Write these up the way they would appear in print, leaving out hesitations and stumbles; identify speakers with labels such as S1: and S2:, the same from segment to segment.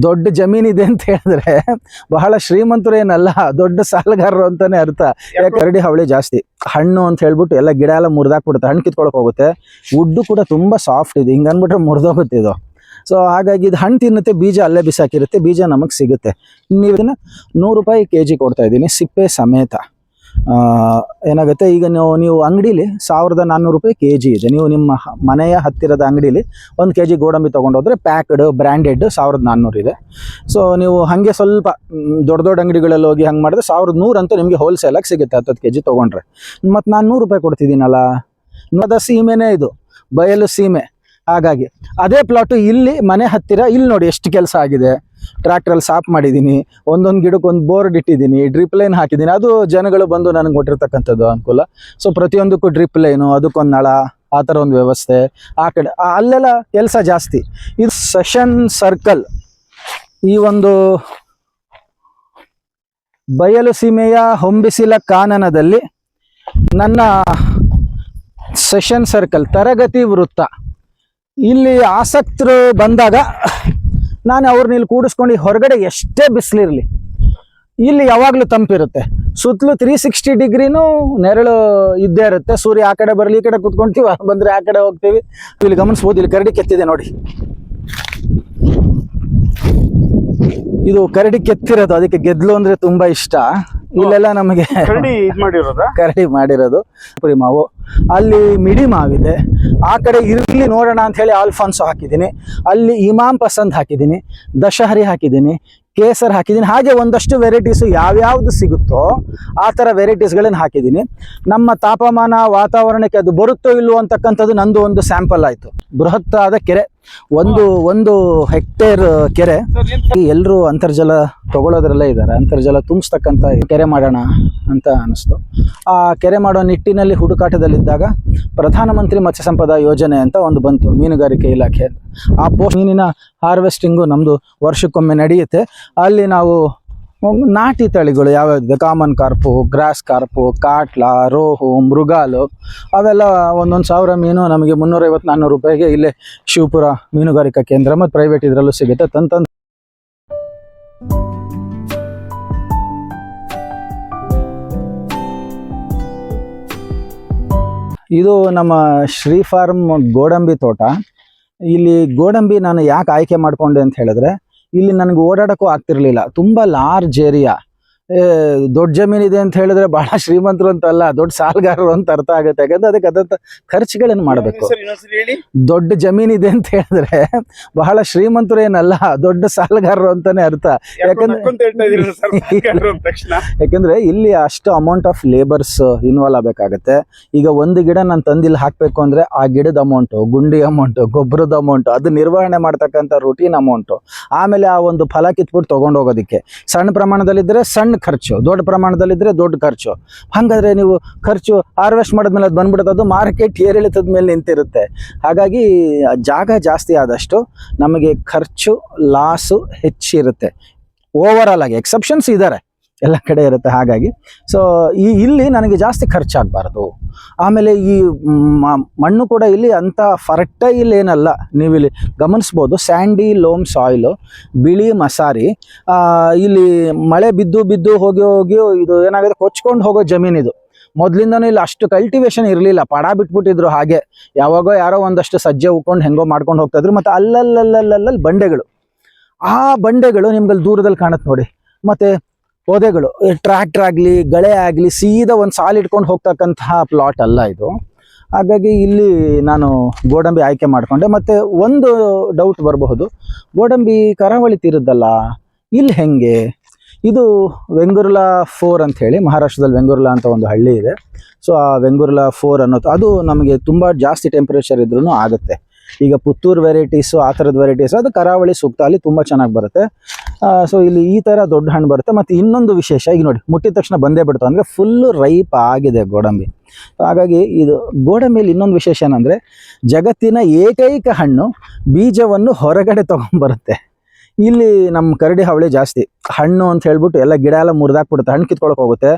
S1: ದೊಡ್ಡ ಜಮೀನಿದೆ ಅಂತ ಹೇಳಿದ್ರೆ ಬಹಳ ಶ್ರೀಮಂತರೇನಲ್ಲ, ದೊಡ್ಡ ಸಾಲಗಾರರು ಅಂತಾನೆ ಅರ್ಥ. ಯಾಕೆ ಕರಡಿ ಹಾವಳಿ ಜಾಸ್ತಿ. ಹಣ್ಣು ಅಂತ ಹೇಳ್ಬಿಟ್ಟು ಎಲ್ಲ ಗಿಡ ಎಲ್ಲ ಮುರಿದಾಕ್ಬಿಡುತ್ತೆ, ಹಣ್ಣು ಕಿತ್ಕೊಳಕ್ ಹೋಗುತ್ತೆ. ವುಡ್ಡು ಕೂಡ ತುಂಬಾ ಸಾಫ್ಟ್ ಇದೆ, ಹಿಂಗ ಅಂದ್ಬಿಟ್ರೆ ಮುರಿದೋಗುತ್ತೆ ಇದು. ಸೊ ಹಾಗಾಗಿ ಇದು ಹಣ್ಣು ತಿನ್ನುತ್ತೆ, ಬೀಜ ಅಲ್ಲೇ ಬಿಸಾಕಿರುತ್ತೆ, ಬೀಜ ನಮಗೆ ಸಿಗುತ್ತೆ. ನೀವು ಇದನ್ನ 100 ರೂಪಾಯಿ kg ಕೊಡ್ತಾ ಇದ್ದೀನಿ, ಸಿಪ್ಪೆ ಸಮೇತ. ಏನಾಗುತ್ತೆ, ಈಗ ನೀವು ಅಂಗಡಿಲಿ 1400 ರೂಪಾಯಿ kg ಇದೆ. ನೀವು ನಿಮ್ಮ ಮನೆಯ ಹತ್ತಿರದ ಅಂಗಡಿಲಿ 1 kg ಗೋಡಂಬಿ ತೊಗೊಂಡೋದ್ರೆ ಪ್ಯಾಕ್ಡ್ ಬ್ರ್ಯಾಂಡೆಡ್ 1400 ಇದೆ. ಸೊ ನೀವು ಹಾಗೆ ಸ್ವಲ್ಪ ದೊಡ್ಡ ದೊಡ್ಡ ಅಂಗಡಿಗಳಲ್ಲಿ ಹೋಗಿ ಹಂಗೆ ಮಾಡಿದ್ರೆ 1100 ಅಂತೂ ನಿಮಗೆ ಹೋಲ್ಸೇಲಾಗಿ ಸಿಗುತ್ತೆ 10 kg ತೊಗೊಂಡ್ರೆ. ಮತ್ತು ನಾನು 100 ರೂಪಾಯಿ ಕೊಡ್ತಿದ್ದೀನಲ್ಲ, ಅದ ಸೀಮೆನೇ ಇದು, ಬಯಲು ಸೀಮೆ. ಹಾಗಾಗಿ ಅದೇ ಪ್ಲಾಟು ಇಲ್ಲಿ ಮನೆ ಹತ್ತಿರ, ಇಲ್ಲಿ ನೋಡಿ ಎಷ್ಟು ಕೆಲಸ ಆಗಿದೆ. ಟ್ರ್ಯಾಕ್ಟ್ರಲ್ಲಿ ಸಾಫ್ ಮಾಡಿದ್ದೀನಿ, ಒಂದೊಂದು ಗಿಡಕ್ಕೆ ಒಂದು ಬೋರ್ಡ್ ಇಟ್ಟಿದ್ದೀನಿ, ಡ್ರಿಪ್ ಲೈನ್ ಹಾಕಿದ್ದೀನಿ. ಅದು ಜನಗಳು ಬಂದು ನನಗೆ ಕೊಟ್ಟಿರ್ತಕ್ಕಂಥದ್ದು ಅನುಕೂಲ. ಸೊ ಪ್ರತಿಯೊಂದಕ್ಕೂ ಡ್ರಿಪ್ ಲೈನು, ಅದಕ್ಕೊಂದು ನಳ, ಆ ಥರ ಒಂದು ವ್ಯವಸ್ಥೆ. ಆ ಕಡೆ ಅಲ್ಲೆಲ್ಲ ಕೆಲಸ ಜಾಸ್ತಿ. ಇದು ಸೆಷನ್ ಸರ್ಕಲ್, ಈ ಒಂದು ಬಯಲು ಸೀಮೆಯ ಹೊಂಬಿಸಿಲ ಕಾನನದಲ್ಲಿ ನನ್ನ ಸೆಷನ್ ಸರ್ಕಲ್, ತರಗತಿ ವೃತ್ತ. ಇಲ್ಲಿ ಆಸಕ್ತರು ಬಂದಾಗ ನಾನು ಅವ್ರನ್ನ ಇಲ್ಲಿ ಕೂಡಿಸ್ಕೊಂಡು, ಹೊರಗಡೆ ಎಷ್ಟೇ ಬಿಸಿಲಿರಲಿ ಇಲ್ಲಿ ಯಾವಾಗಲೂ ತಂಪಿರುತ್ತೆ. ಸುತ್ತಲೂ 360 ಡಿಗ್ರಿನೂ ನೆರಳು ಇದ್ದೇ ಇರುತ್ತೆ. ಸೂರ್ಯ ಆ ಕಡೆ ಬರಲಿ, ಈ ಕಡೆ ಕುತ್ಕೊಂತೀವಿ, ಬಂದರೆ ಆ ಕಡೆ ಹೋಗ್ತೀವಿ. ಇಲ್ಲಿ ಗಮನಿಸ್ಬೋದು, ಇಲ್ಲಿ ಕರಡಿ ಕೆತ್ತಿದೆ ನೋಡಿ. ಇದು ಕರಡಿ ಕೆತ್ತಿರೋದು, ಅದಕ್ಕೆ ಗೆದ್ಲು ಅಂದ್ರೆ ತುಂಬಾ ಇಷ್ಟ. ಇಲ್ಲೆಲ್ಲ ನಮಗೆ ಕರಡಿ ಮಾಡಿರೋದು. ಮಾವು ಅಲ್ಲಿ ಮಿಡಿ ಮಾವಿದೆ, ಆ ಕಡೆ ಇರ್ಲಿ ನೋಡೋಣ ಅಂತ ಹೇಳಿ ಆಲ್ಫಾನ್ಸೋ ಹಾಕಿದ್ದೀನಿ, ಅಲ್ಲಿ ಇಮಾಮ್ ಪಸಂದ್ ಹಾಕಿದ್ದೀನಿ, ದಶಹರಿ ಹಾಕಿದ್ದೀನಿ, ಕೇಸರ್ ಹಾಕಿದ್ದೀನಿ. ಹಾಗೆ ಒಂದಷ್ಟು ವೆರೈಟೀಸು ಯಾವ್ಯಾವ್ದು ಸಿಗುತ್ತೋ ಆ ಥರ ವೆರೈಟೀಸ್ಗಳನ್ನ ಹಾಕಿದ್ದೀನಿ. ನಮ್ಮ ತಾಪಮಾನ ವಾತಾವರಣಕ್ಕೆ ಅದು ಬರುತ್ತೋ ಇಲ್ವೋ ಅಂತಕ್ಕಂಥದ್ದು ನಂದು ಒಂದು ಸ್ಯಾಂಪಲ್ ಆಯಿತು. ಬೃಹತ್ತಾದ ಕೆರೆ, ಒಂದು ಹೆಕ್ಟೇರ್ ಕೆರೆ. ಎಲ್ಲರೂ ಅಂತರ್ಜಲ ತಗೊಳ್ಳೋದ್ರಲ್ಲೇ ಇದ್ದಾರೆ. ಅಂತರ್ಜಲ ತುಂಬಿಸ್ತಕ್ಕಂಥ ಕೆರೆ ಮಾಡೋಣ ಅಂತ ಅನಿಸ್ತು. ಆ ಕೆರೆ ಮಾಡೋ ನಿಟ್ಟಿನಲ್ಲಿ ಹುಡುಕಾಟದಲ್ಲಿದ್ದಾಗ ಪ್ರಧಾನಮಂತ್ರಿ ಮತ್ಸ್ಯ ಸಂಪದ ಯೋಜನೆ ಅಂತ ಒಂದು ಬಂತು, ಮೀನುಗಾರಿಕೆ ಇಲಾಖೆ. ಆ ಮೀನಿನ ಹಾರ್ವೆಸ್ಟಿಂಗು ನಮ್ಮದು ವರ್ಷಕ್ಕೊಮ್ಮೆ ನಡೆಯುತ್ತೆ. ಅಲ್ಲಿ ನಾವು ನಾಟಿ ತಳಿಗಳು ಯಾವ್ಯಾವುದಿದೆ, ಕಾಮನ್ ಕಾರ್ಪು, ಗ್ರಾಸ್ ಕಾರ್ಪು, ಕಾಟ್ಲಾ, ರೋಹು, ಮೃಗಾಲು, ಅವೆಲ್ಲ 1,000 ಮೀನು ನಮಗೆ 350-400 ರೂಪಾಯಿಗೆ ಇಲ್ಲೇ ಶಿವಪುರ ಮೀನುಗಾರಿಕಾ ಕೇಂದ್ರ ಮತ್ತು ಪ್ರೈವೇಟ್ ಇದರಲ್ಲೂ ಸಿಗುತ್ತೆ. ತಂದು ಇದು ನಮ್ಮ ಶ್ರೀ ಫಾರ್ಮ್ ಗೋಡಂಬಿ ತೋಟ. ಇಲ್ಲಿ ಗೋಡಂಬಿ ನಾನು ಯಾಕೆ ಆಯ್ಕೆ ಮಾಡಿಕೊಂಡೆ ಅಂತ ಹೇಳಿದ್ರೆ, ಇಲ್ಲಿ ನನಗೆ ಓಡಾಡೋಕ್ಕೂ ಆಗ್ತಿರ್ಲಿಲ್ಲ. ತುಂಬ ಲಾರ್ಜ್ ಏರಿಯಾ, ದೊಡ್ಡ ಜಮೀನಿದೆ ಅಂತ ಹೇಳಿದ್ರೆ ಬಹಳ ಶ್ರೀಮಂತರು ಅಂತಲ್ಲ, ದೊಡ್ಡ ಸಾಲಗಾರರು ಅಂತ ಅರ್ಥ ಆಗುತ್ತೆ. ಯಾಕಂದ್ರೆ ಅದಕ್ಕೆ ಅದಂತ ಖರ್ಚುಗಳನ್ನು ಮಾಡಬೇಕು. ದೊಡ್ಡ ಜಮೀನಿದೆ ಅಂತ ಹೇಳಿದ್ರೆ ಬಹಳ ಶ್ರೀಮಂತರು ಏನಲ್ಲ, ದೊಡ್ಡ ಸಾಲಗಾರರು ಅಂತಾನೆ ಅರ್ಥ. ಯಾಕಂದ್ರೆ ಇಲ್ಲಿ ಅಷ್ಟು ಅಮೌಂಟ್ ಆಫ್ ಲೇಬರ್ಸ್ ಇನ್ವಾಲ್ವ್ ಆಗಬೇಕಾಗತ್ತೆ. ಈಗ ಒಂದು ಗಿಡ ನಾನು ತಂದಿಲ್ಲಿ ಹಾಕಬೇಕು ಅಂದ್ರೆ ಆ ಗಿಡದ ಅಮೌಂಟು, ಗುಂಡಿ ಅಮೌಂಟು, ಗೊಬ್ಬರದ ಅಮೌಂಟು, ಅದು ನಿರ್ವಹಣೆ ಮಾಡ್ತಕ್ಕಂಥ ರೂಟೀನ್ ಅಮೌಂಟು, ಆಮೇಲೆ ಆ ಒಂದು ಫಲ ಕಿತ್ಬಿಟ್ಟು ತೊಗೊಂಡು ಹೋಗೋದಕ್ಕೆ ಸಣ್ಣ ಪ್ರಮಾಣದಲ್ಲಿದ್ದರೆ ಸಣ್ಣ ಖರ್ಚು, ದೊಡ್ಡ ಪ್ರಮಾಣದಲ್ಲಿದ್ದರೆ ದೊಡ್ಡ ಖರ್ಚು. ಹಾಗಾದ್ರೆ ನೀವು ಖರ್ಚು ಹಾರ್ವೆಸ್ಟ್ ಮಾಡಿದ್ಮೇಲೆ ಅದು ಬಂದ್ಬಿಡುತ್ತೆ, ಅದು ಮಾರ್ಕೆಟ್ ಏರಿಳಿತದ ಮೇಲೆ ನಿಂತಿರುತ್ತೆ. ಹಾಗಾಗಿ ಜಾಗ ಜಾಸ್ತಿ ಆದಷ್ಟು ನಮಗೆ ಖರ್ಚು ಲಾಸು ಹೆಚ್ಚಿರುತ್ತೆ. ಓವರಾಲ್ ಆಗಿ ಎಕ್ಸೆಪ್ಷನ್ಸ್ ಇದ್ದಾರೆ, ಎಲ್ಲ ಕಡೆ ಇರುತ್ತೆ. ಹಾಗಾಗಿ ಸೊ ಇಲ್ಲಿ ನನಗೆ ಜಾಸ್ತಿ ಖರ್ಚಾಗಬಾರ್ದು. ಆಮೇಲೆ ಈ ಮಣ್ಣು ಕೂಡ ಇಲ್ಲಿ ಅಂಥ ಫರ್ಟೈಲ್ ಏನಲ್ಲ. ನೀವಿಲ್ಲಿ ಗಮನಿಸ್ಬೋದು, ಸ್ಯಾಂಡಿ ಲೋಮ್ ಸಾಯಿಲು, ಬಿಳಿ ಮಸಾರಿ. ಇಲ್ಲಿ ಮಳೆ ಬಿದ್ದು ಹೋಗಿ ಇದು ಏನಾಗುತ್ತೆ, ಕೊಚ್ಕೊಂಡು ಹೋಗೋ ಜಮೀನಿದು. ಮೊದಲಿಂದನೂ ಇಲ್ಲಿ ಅಷ್ಟು ಕಲ್ಟಿವೇಶನ್ ಇರಲಿಲ್ಲ, ಪಡ ಬಿಟ್ಬಿಟ್ಟಿದ್ರು. ಹಾಗೆ ಯಾವಾಗೋ ಯಾರೋ ಒಂದಷ್ಟು ಸಜ್ಜೆ ಉಕ್ಕೊಂಡು ಹೆಂಗೋ ಮಾಡ್ಕೊಂಡು ಹೋಗ್ತಾಯಿದ್ರು. ಮತ್ತು ಅಲ್ಲಲ್ಲಿ ಬಂಡೆಗಳು, ಆ ಬಂಡೆಗಳು ನಿಮ್ಗಲ್ಲಿ ದೂರದಲ್ಲಿ ಕಾಣುತ್ತೆ ನೋಡಿ. ಮತ್ತು ಪೊದೆಗಳು, ಟ್ರ್ಯಾಕ್ಟರ್ ಆಗಲಿ ಗಳೆ ಆಗಲಿ ಸೀದಾ ಒಂದು ಸಾಲು ಇಟ್ಕೊಂಡು ಹೋಗ್ತಕ್ಕಂತಹ ಪ್ಲಾಟ್ ಅಲ್ಲ ಇದು. ಹಾಗಾಗಿ ಇಲ್ಲಿ ನಾನು ಗೋಡಂಬಿ ಆಯ್ಕೆ ಮಾಡಿಕೊಂಡೆ. ಮತ್ತು ಒಂದು ಡೌಟ್ ಬರಬಹುದು, ಗೋಡಂಬಿ ಕರಾವಳಿ ತೀರದ್ದಲ್ಲ, ಇಲ್ಲಿ ಹೆಂಗೆ? ಇದು ವೆಂಗುರ್ಲಾ 4 ಅಂತ ಹೇಳಿ, ಮಹಾರಾಷ್ಟ್ರದಲ್ಲಿ ವೆಂಗುರ್ಲಾ ಅಂತ ಒಂದು ಹಳ್ಳಿ ಇದೆ. ಸೊ ಆ ವೆಂಗುರ್ಲಾ 4 ಅನ್ನೋದು ಅದು ನಮಗೆ ತುಂಬ ಜಾಸ್ತಿ ಟೆಂಪ್ರೇಚರ್ ಇದ್ರೂ ಆಗುತ್ತೆ. ಈಗ ಪುತ್ತೂರು ವೆರೈಟೀಸು, ಆ ಥರದ ವೆರೈಟೀಸ್ ಅದು ಕರಾವಳಿ ಸೂಕ್ತ, ಅಲ್ಲಿ ತುಂಬ ಚೆನ್ನಾಗಿ ಬರುತ್ತೆ. ಸೊ ಇಲ್ಲಿ ಈ ಥರ ದೊಡ್ಡ ಹಣ್ಣು ಬರುತ್ತೆ. ಮತ್ತು ಇನ್ನೊಂದು ವಿಶೇಷ, ಈಗ ನೋಡಿ ಮುಟ್ಟಿದ ತಕ್ಷಣ ಬಂದೇ ಬಿಡ್ತು, ಅಂದರೆ ಫುಲ್ಲು ರೈಪ್ ಆಗಿದೆ ಗೋಡಂಬಿ. ಹಾಗಾಗಿ ಇದು ಗೋಡಂಬಿಯಲ್ಲಿ ಇನ್ನೊಂದು ವಿಶೇಷ ಏನಂದರೆ, ಜಗತ್ತಿನ ಏಕೈಕ ಹಣ್ಣು ಬೀಜವನ್ನು ಹೊರಗಡೆ ತೊಗೊಂಬರುತ್ತೆ. ಇಲ್ಲಿ ನಮ್ಮ ಕರಡಿ ಹಾವಳಿ ಜಾಸ್ತಿ. ಹಣ್ಣು ಅಂತ ಹೇಳ್ಬಿಟ್ಟು ಎಲ್ಲ ಗಿಡ ಎಲ್ಲ ಮುರಿದಾಕ್ಬಿಡುತ್ತೆ, ಹಣ್ಣು ಕಿತ್ಕೊಳಕ್ಕೆ ಹೋಗುತ್ತೆ.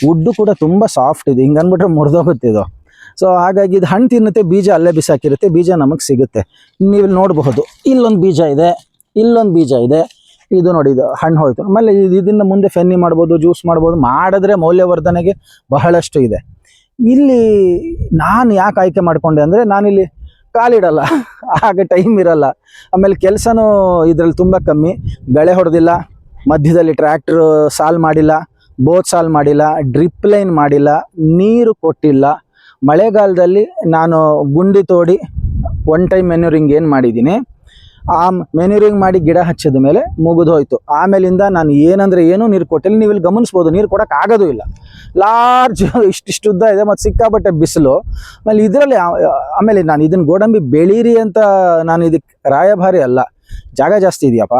S1: ವುಡ್ಡು ಕೂಡ ತುಂಬ ಸಾಫ್ಟ್ ಇದೆ, ಹಿಂಗೆ ಅಂದ್ಬಿಟ್ರೆ ಮುರಿದೋಗುತ್ತೆ ಇದು. ಸೊ ಹಾಗಾಗಿ ಇದು ಹಣ್ಣು ತಿನ್ನುತ್ತೆ, ಬೀಜ ಅಲ್ಲೇ ಬಿಸಾಕಿರುತ್ತೆ, ಬೀಜ ನಮಗೆ ಸಿಗುತ್ತೆ. ನೀವು ನೋಡಬಹುದು, ಇಲ್ಲೊಂದು ಬೀಜ ಇದೆ, ಇಲ್ಲೊಂದು ಬೀಜ ಇದೆ, ಇದು ನೋಡಿ, ಇದು ಹಣ್ಣು ಹೋಯ್ತು. ಆಮೇಲೆ ಇದರಿಂದ ಮುಂದೆ ಫೆನ್ನಿ ಮಾಡ್ಬೋದು, ಜ್ಯೂಸ್ ಮಾಡ್ಬೋದು. ಮಾಡಿದ್ರೆ ಮೌಲ್ಯವರ್ಧನೆಗೆ ಬಹಳಷ್ಟು ಇದೆ. ಇಲ್ಲಿ ನಾನು ಯಾಕೆ ಆಯ್ಕೆ ಮಾಡಿಕೊಂಡೆ ಅಂದರೆ, ನಾನಿಲ್ಲಿ ಕಾಲಿಡಲ್ಲ, ಆಗ ಟೈಮ್ ಇರಲ್ಲ. ಆಮೇಲೆ ಕೆಲಸನೂ ಇದರಲ್ಲಿ ತುಂಬ ಕಮ್ಮಿ. ಗಳೆ ಹೊಡೆದಿಲ್ಲ, ಮಧ್ಯದಲ್ಲಿ ಟ್ರ್ಯಾಕ್ಟ್ರ್ ಸಾಲ್ ಮಾಡಿಲ್ಲ, ಬೋತ್ ಸಾಲ್ ಮಾಡಿಲ್ಲ, ಡ್ರಿಪ್ ಲೈನ್ ಮಾಡಿಲ್ಲ, ನೀರು ಕೊಟ್ಟಿಲ್ಲ. ಮಳೆಗಾಲದಲ್ಲಿ ನಾನು ಗುಂಡಿ ತೋಡಿ ಒನ್ ಟೈಮ್ ಮೆನ್ಯೂರಿಂಗ್ ಏನು ಮಾಡಿದ್ದೀನಿ, ಆ ಮೆನ್ಯೂರಿಂಗ್ ಮಾಡಿ ಗಿಡ ಹಚ್ಚಿದ ಮೇಲೆ ಮುಗಿದು ಹೋಯ್ತು. ಆಮೇಲಿಂದ ನಾನು ಏನಂದರೆ ಏನೂ ನೀರು ಕೊಟ್ಟಿಲ್ಲ. ನೀವು ಇಲ್ಲಿ ಗಮನಿಸ್ಬೋದು, ನೀರು ಕೊಡೋಕೆ ಆಗೋದು ಇಲ್ಲ. ಲಾರ್ಜ್ ಇಷ್ಟಿಷ್ಟು ಉದ್ದ ಇದೆ ಮತ್ತು ಸಿಕ್ಕಾಪಟ್ಟೆ ಬಿಸಿಲು. ಆಮೇಲೆ ಇದರಲ್ಲಿ ಆಮೇಲೆ ನಾನು ಇದನ್ನು ಗೋಡಂಬಿ ಬೆಳೀರಿ ಅಂತ ನಾನು ಇದಕ್ಕೆ ರಾಯಭಾರಿ ಅಲ್ಲ. ಜಾಗ ಜಾಸ್ತಿ ಇದೆಯಪ್ಪ,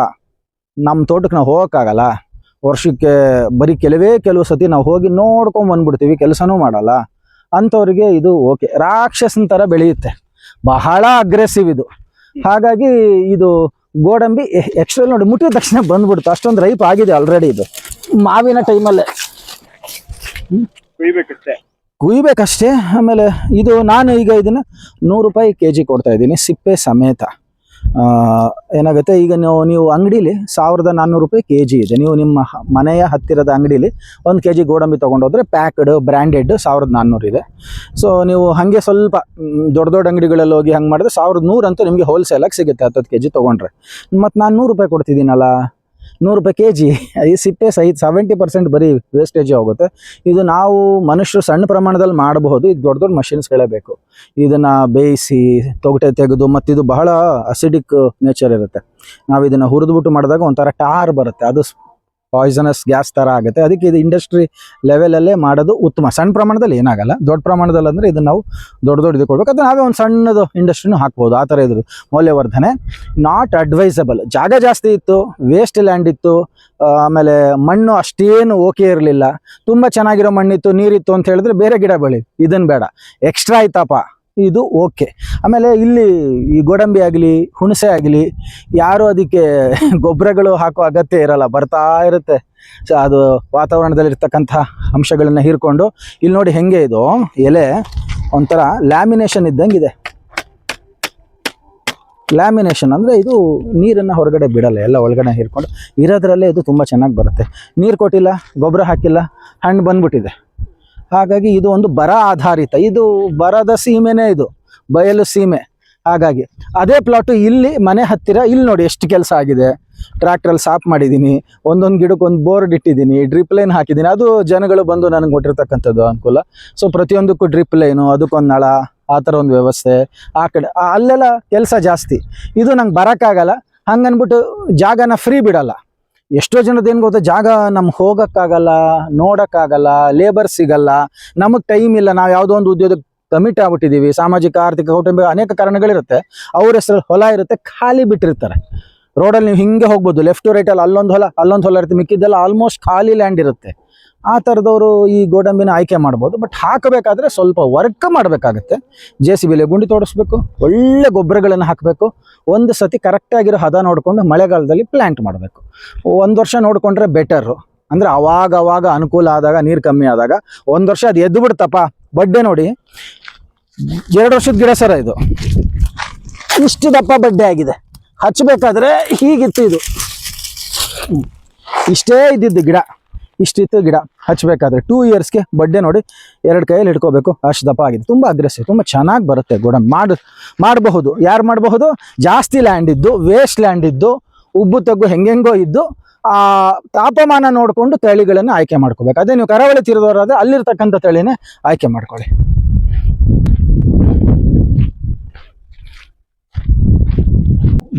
S1: ನಮ್ಮ ತೋಟಕ್ಕೆ ನಾವು ಹೋಗೋಕ್ಕಾಗಲ್ಲ. ವರ್ಷಕ್ಕೆ ಬರೀ ಕೆಲವು ಸತಿ ನಾವು ಹೋಗಿ ನೋಡ್ಕೊಂಡು ಬಂದ್ಬಿಡ್ತೀವಿ, ಕೆಲಸನೂ ಮಾಡಲ್ಲ. ಅಂಥವ್ರಿಗೆ ಇದು ಓಕೆ. ರಾಕ್ಷಸನ ಥರ ಬೆಳೆಯುತ್ತೆ, ಬಹಳ ಅಗ್ರೆಸಿವ್ ಇದು. ಹಾಗಾಗಿ ಇದು ಗೋಡಂಬಿ ಎಕ್ಸ್ಟ್ರಾ ನೋಡಿ, ಮುಟ್ಟಿದ ತಕ್ಷಣ ಬಂದ್ಬಿಡ್ತು, ಅಷ್ಟೊಂದು ರೈಪ್ ಆಗಿದೆ ಆಲ್ರೆಡಿ. ಇದು ಮಾವಿನ ಟೈಮಲ್ಲೇ ಕುಯ್ಬೇಕಷ್ಟೇ. ಆಮೇಲೆ ಇದು ನಾನು ಈಗ ಇದನ್ನು 100 ರೂಪಾಯಿ kg ಕೊಡ್ತಾ ಇದ್ದೀನಿ, ಸಿಪ್ಪೆ ಸಮೇತ. ಏನಾಗುತ್ತೆ, ಈಗ ನೀವು ಅಂಗಡೀಲಿ 1400 ರೂಪಾಯಿ kg ಇದೆ. ನೀವು ನಿಮ್ಮ ಮನೆಯ ಹತ್ತಿರದ ಅಂಗಡೀಲಿ 1 kg ಗೋಡಂಬಿ ತೊಗೊಂಡೋದ್ರೆ ಪ್ಯಾಕ್ಡ್ ಬ್ರ್ಯಾಂಡೆಡ್ 1400 ಇದೆ. ಸೊ ನೀವು ಹಾಗೆ ಸ್ವಲ್ಪ ದೊಡ್ಡ ಅಂಗಡಿಗಳಲ್ಲಿ ಹೋಗಿ ಹಂಗೆ ಮಾಡಿದ್ರೆ 1100 ಅಂತೂ ನಿಮಗೆ ಹೋಲ್ಸೇಲಾಗಿ ಸಿಗುತ್ತೆ 10 kg ತೊಗೊಂಡ್ರೆ. ಮತ್ತು ನಾನು 100 ರೂಪಾಯಿ ಕೊಡ್ತಿದ್ದೀನಲ್ಲ, 100 ರೂಪಾಯಿ kg. ಈ ಸಿಪ್ಪೆ ಸಹಿತ 70% ಬರೀ ವೇಸ್ಟೇಜೇ ಹೋಗುತ್ತೆ. ಇದು ನಾವು ಮನುಷ್ಯರು ಸಣ್ಣ ಪ್ರಮಾಣದಲ್ಲಿ ಮಾಡಬಹುದು. ಇದು ದೊಡ್ಡ ಮಷಿನ್ಸ್ಗಳೇ ಬೇಕು. ಇದನ್ನು ಬೇಯಿಸಿ ತೊಗಟೆ ತೆಗೆದು, ಮತ್ತು ಇದು ಬಹಳ ಅಸಿಡಿಕ್ ನೇಚರ್ ಇರುತ್ತೆ. ನಾವು ಇದನ್ನು ಹುರಿದ್ಬಿಟ್ಟು ಮಾಡಿದಾಗ ಒಂಥರ ಟಾರ್ ಬರುತ್ತೆ, ಅದು ಪಾಯ್ಸನಸ್ ಗ್ಯಾಸ್ ಥರ ಆಗುತ್ತೆ. ಅದಕ್ಕೆ ಇದು ಇಂಡಸ್ಟ್ರಿ ಲೆವೆಲಲ್ಲೇ ಮಾಡೋದು ಉತ್ತಮ. ಸಣ್ಣ ಪ್ರಮಾಣದಲ್ಲಿ ಏನಾಗಲ್ಲ, ದೊಡ್ಡ ಪ್ರಮಾಣದಲ್ಲಿ ಅಂದರೆ ಇದನ್ನು ನಾವು ದೊಡ್ಡ ಇದು ಕೊಡಬೇಕು. ಅದು ನಾವೇ ಒಂದು ಸಣ್ಣದು ಇಂಡಸ್ಟ್ರಿನೂ ಹಾಕ್ಬೋದು. ಆ ಥರ ಇದ್ರದ್ದು ಮೌಲ್ಯವರ್ಧನೆ ನಾಟ್ ಅಡ್ವೈಸಬಲ್. ಜಾಗ ಜಾಸ್ತಿ ಇತ್ತು, ವೇಸ್ಟ್ ಲ್ಯಾಂಡ್ ಇತ್ತು, ಆಮೇಲೆ ಮಣ್ಣು ಅಷ್ಟೇನು ಓಕೆ ಇರಲಿಲ್ಲ. ತುಂಬ ಚೆನ್ನಾಗಿರೋ ಮಣ್ಣಿತ್ತು, ನೀರಿತ್ತು ಅಂತ ಹೇಳಿದ್ರೆ ಬೇರೆ ಗಿಡ ಬೆಳಿ, ಇದನ್ನು ಬೇಡ. ಎಕ್ಸ್ಟ್ರಾ ಆಯ್ತಪ್ಪ, ಇದು ಓಕೆ. ಆಮೇಲೆ ಇಲ್ಲಿ ಈ ಗೋಡಂಬಿ ಆಗಲಿ ಹುಣಸೆ ಆಗಲಿ ಯಾರೂ ಅದಕ್ಕೆ ಗೊಬ್ಬರಗಳು ಹಾಕೋ ಅಗತ್ಯ ಇರಲ್ಲ, ಬರ್ತಾ ಇರುತ್ತೆ. ಸೊ ಅದು ವಾತಾವರಣದಲ್ಲಿರ್ತಕ್ಕಂಥ ಅಂಶಗಳನ್ನು ಹೀರ್ಕೊಂಡು. ಇಲ್ಲಿ ನೋಡಿ ಹೆಂಗೆ ಇದು ಎಲೆ ಒಂಥರ ಲ್ಯಾಮಿನೇಷನ್ ಇದ್ದಂಗಿದೆ. ಲ್ಯಾಮಿನೇಷನ್ ಅಂದರೆ ಇದು ನೀರನ್ನು ಹೊರಗಡೆ ಬಿಡಲ್ಲ, ಎಲ್ಲ ಒಳಗಡೆ ಹೀರ್ಕೊಂಡು ಇರೋದ್ರಲ್ಲೇ ಇದು ತುಂಬ ಚೆನ್ನಾಗಿ ಬರುತ್ತೆ. ನೀರು ಕೊಟ್ಟಿಲ್ಲ, ಗೊಬ್ಬರ ಹಾಕಿಲ್ಲ, ಹಣ್ಣು ಬಂದ್ಬಿಟ್ಟಿದೆ. ಹಾಗಾಗಿ ಇದು ಒಂದು ಬರ ಆಧಾರಿತ, ಇದು ಬರದ ಸೀಮೆನೇ, ಇದು ಬಯಲು ಸೀಮೆ. ಹಾಗಾಗಿ ಅದೇ ಪ್ಲಾಟು ಇಲ್ಲಿ ಮನೆ ಹತ್ತಿರ. ಇಲ್ಲಿ ನೋಡಿ ಎಷ್ಟು ಕೆಲಸ ಆಗಿದೆ. ಟ್ರ್ಯಾಕ್ಟ್ರಲ್ಲಿ ಸಾಫ್ ಮಾಡಿದ್ದೀನಿ, ಒಂದೊಂದು ಗಿಡಕ್ಕೆ ಒಂದು ಬೋರ್ಡ್ ಇಟ್ಟಿದ್ದೀನಿ, ಡ್ರಿಪ್ ಲೈನ್ ಹಾಕಿದ್ದೀನಿ. ಅದು ಜನಗಳು ಬಂದು ನನಗೆ ಕೊಟ್ಟಿರ್ತಕ್ಕಂಥದ್ದು ಅನುಕೂಲ. ಸೊ ಪ್ರತಿಯೊಂದಕ್ಕೂ ಡ್ರಿಪ್ ಲೈನು, ಅದಕ್ಕೊಂದು ನಳ, ಆ ಥರ ಒಂದು ವ್ಯವಸ್ಥೆ. ಆ ಕಡೆ ಅಲ್ಲೆಲ್ಲ ಕೆಲಸ ಜಾಸ್ತಿ. ಇದು ನಂಗೆ ಬರೋಕ್ಕಾಗಲ್ಲ, ಹಂಗನ್ಬಿಟ್ಟು ಜಾಗನ ಫ್ರೀ ಬಿಡಲ್ಲ. ಎಷ್ಟೋ ಜನದ ಏನು ಗೊತ್ತಾ, ಜಾಗ ನಮ್ಗೆ ಹೋಗೋಕ್ಕಾಗಲ್ಲ, ನೋಡೋಕ್ಕಾಗಲ್ಲ, ಲೇಬರ್ ಸಿಗಲ್ಲ, ನಮಗೆ ಟೈಮ್ ಇಲ್ಲ, ನಾವು ಯಾವುದೋ ಒಂದು ಉದ್ಯೋಗಕ್ಕೆ ಕಮಿಟ್ ಆಗ್ಬಿಟ್ಟಿದ್ದೀವಿ, ಸಾಮಾಜಿಕ ಆರ್ಥಿಕ ಕೌಟುಂಬಿಕ ಅನೇಕ ಕಾರಣಗಳಿರುತ್ತೆ. ಅವ್ರ ಹೆಸರಲ್ಲಿ ಹೊಲ ಇರುತ್ತೆ, ಖಾಲಿ ಬಿಟ್ಟಿರ್ತಾರೆ. ರೋಡಲ್ಲಿ ನೀವು ಹಿಂಗೆ ಹೋಗ್ಬೋದು, ಲೆಫ್ಟ್ ಟು ರೈಟಲ್ಲಿ ಅಲ್ಲೊಂದು ಹೊಲ ಇರುತ್ತೆ, ಮಿಕ್ಕಿದ್ದೆಲ್ಲ ಆಲ್ಮೋಸ್ಟ್ ಖಾಲಿ ಲ್ಯಾಂಡ್ ಇರುತ್ತೆ. ಆ ಥರದವರು ಈ ಗೋಡಂಬಿನ ಆಯ್ಕೆ ಮಾಡ್ಬೋದು. ಬಟ್ ಹಾಕಬೇಕಾದ್ರೆ ಸ್ವಲ್ಪ ವರ್ಕ್ ಮಾಡಬೇಕಾಗತ್ತೆ. JCB ಗುಂಡಿ ತೋಡಿಸ್ಬೇಕು, ಒಳ್ಳೆ ಗೊಬ್ಬರಗಳನ್ನು ಹಾಕಬೇಕು, ಒಂದು ಸತಿ ಕರೆಕ್ಟಾಗಿರೋ ಹದ ನೋಡಿಕೊಂಡು ಮಳೆಗಾಲದಲ್ಲಿ ಪ್ಲ್ಯಾಂಟ್ ಮಾಡಬೇಕು. 1 ವರ್ಷ ನೋಡಿಕೊಂಡ್ರೆ ಬೆಟರು. ಅಂದರೆ ಅವಾಗ ಅನುಕೂಲ ಆದಾಗ, ನೀರು ಕಮ್ಮಿ ಆದಾಗ 1 ವರ್ಷ ಅದು ಎದ್ದು ಬಿಡ್ತಪ್ಪ. ಬಡ್ಡೆ ನೋಡಿ, 2 ವರ್ಷದ ಗಿಡ ಸರ ಇದು, ಇಷ್ಟು ದಪ್ಪ ಬಡ್ಡೆ ಆಗಿದೆ. ಹಚ್ಚಬೇಕಾದ್ರೆ ಹೀಗಿತ್ತು, ಇದು ಇಷ್ಟೇ ಇದ್ದಿದ್ದು ಗಿಡ, ಇಷ್ಟಿತ್ತು ಗಿಡ. ಹಚ್ಚಬೇಕಾದ್ರೆ 2 ಇಯರ್ಸ್ಗೆ ಬಡ್ಡೆ ನೋಡಿ, 2 ಕೈಯಲ್ಲಿ ಹಿಡ್ಕೋಬೇಕು, ಅಷ್ಟು ದಪ್ಪ ಆಗಿದೆ. ತುಂಬ ಅಗ್ರೆಸಿವ್, ತುಂಬ ಚೆನ್ನಾಗಿ ಬರುತ್ತೆ ಗೋಡಂಬಿ. ಮಾಡಬಹುದು. ಯಾರು ಮಾಡಬಹುದು? ಜಾಸ್ತಿ ಲ್ಯಾಂಡ್ ಇದ್ದು, ವೇಸ್ಟ್ ಲ್ಯಾಂಡ್ ಇದ್ದು, ಉಬ್ಬು ತಗ್ಗು ಹೆಂಗೆಂಗೋ ಇದ್ದು, ಆ ತಾಪಮಾನ ನೋಡಿಕೊಂಡು ತಳಿಗಳನ್ನು ಆಯ್ಕೆ ಮಾಡ್ಕೋಬೇಕು. ಅದೇ ನೀವು ಕರಾವಳಿ ತೀರದವರಾದರೆ ಅಲ್ಲಿರ್ತಕ್ಕಂಥ ತಳಿನೇ ಆಯ್ಕೆ ಮಾಡ್ಕೊಳ್ಳಿ.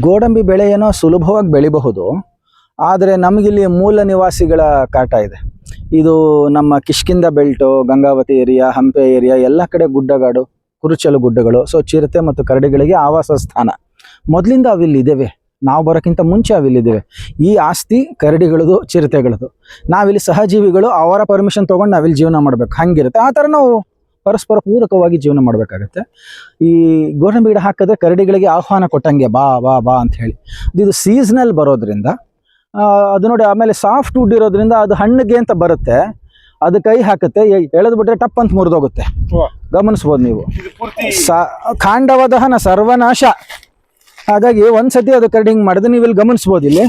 S1: ಗೋಡಂಬಿ ಬೆಳೆ ಏನೋ ಸುಲಭವಾಗಿ ಬೆಳಿಬಹುದು, ಆದರೆ ನಮಗಿಲ್ಲಿ ಮೂಲ ನಿವಾಸಿಗಳ ಕಾಟ ಇದೆ. ಇದು ನಮ್ಮ Kishkindha belt, Gangavathi area, Hampi area ಎಲ್ಲ ಕಡೆ ಗುಡ್ಡಗಾಡು, ಕುರುಚಲು ಗುಡ್ಡಗಳು. ಸೊ ಚಿರತೆ ಮತ್ತು ಕರಡಿಗಳಿಗೆ ಆವಾಸ ಸ್ಥಾನ. ಮೊದಲಿಂದ ಅವಿಲ್ಲಿದ್ದೇವೆ, ನಾವು ಬರೋಕ್ಕಿಂತ ಮುಂಚೆ ಅವಿಲ್ಲಿದ್ದೇವೆ. ಈ ಆಸ್ತಿ ಕರಡಿಗಳದು, ಚಿರತೆಗಳದು. ನಾವಿಲ್ಲಿ ಸಹಜೀವಿಗಳು, ಅವರ ಪರ್ಮಿಷನ್ ತೊಗೊಂಡು ನಾವಿಲ್ಲಿ ಜೀವನ ಮಾಡಬೇಕು, ಹಂಗಿರುತ್ತೆ. ಆ ಥರ ನಾವು ಪರಸ್ಪರ ಪೂರಕವಾಗಿ ಜೀವನ ಮಾಡಬೇಕಾಗತ್ತೆ. ಈ ಗೋಡಂಬಿ ಗಿಡ ಹಾಕಿದ್ರೆ ಕರಡಿಗಳಿಗೆ ಆಹ್ವಾನ ಕೊಟ್ಟಂಗೆ, ಬಾ ಬಾ ಬಾ ಅಂತ ಹೇಳಿ. ಇದು ಸೀಸ್ನಲ್ ಬರೋದ್ರಿಂದ ಅದು ನೋಡಿ, ಆಮೇಲೆ ಸಾಫ್ಟ್ ವುಡ್ ಇರೋದ್ರಿಂದ ಅದು ಹಣ್ಣಿಗೆ ಅಂತ ಬರುತ್ತೆ, ಅದು ಕೈ ಹಾಕುತ್ತೆ, ಎಳೆದು ಬಿಟ್ರೆ ಟಪ್ ಅಂತ ಮುರಿದೋಗುತ್ತೆ. ಗಮನಿಸ್ಬೋದು ನೀವು. ಖಾಂಡವ ದಹನ ಸರ್ವನಾಶ. ಹಾಗಾಗಿ ಒಂದ್ಸತಿ ಅದು ಕರಡಿ ಹಿಂಗೆ ಮಾಡಿದ್ರೆ ನೀವು ಇಲ್ಲಿ ಗಮನಿಸ್ಬೋದು. ಇಲ್ಲಿ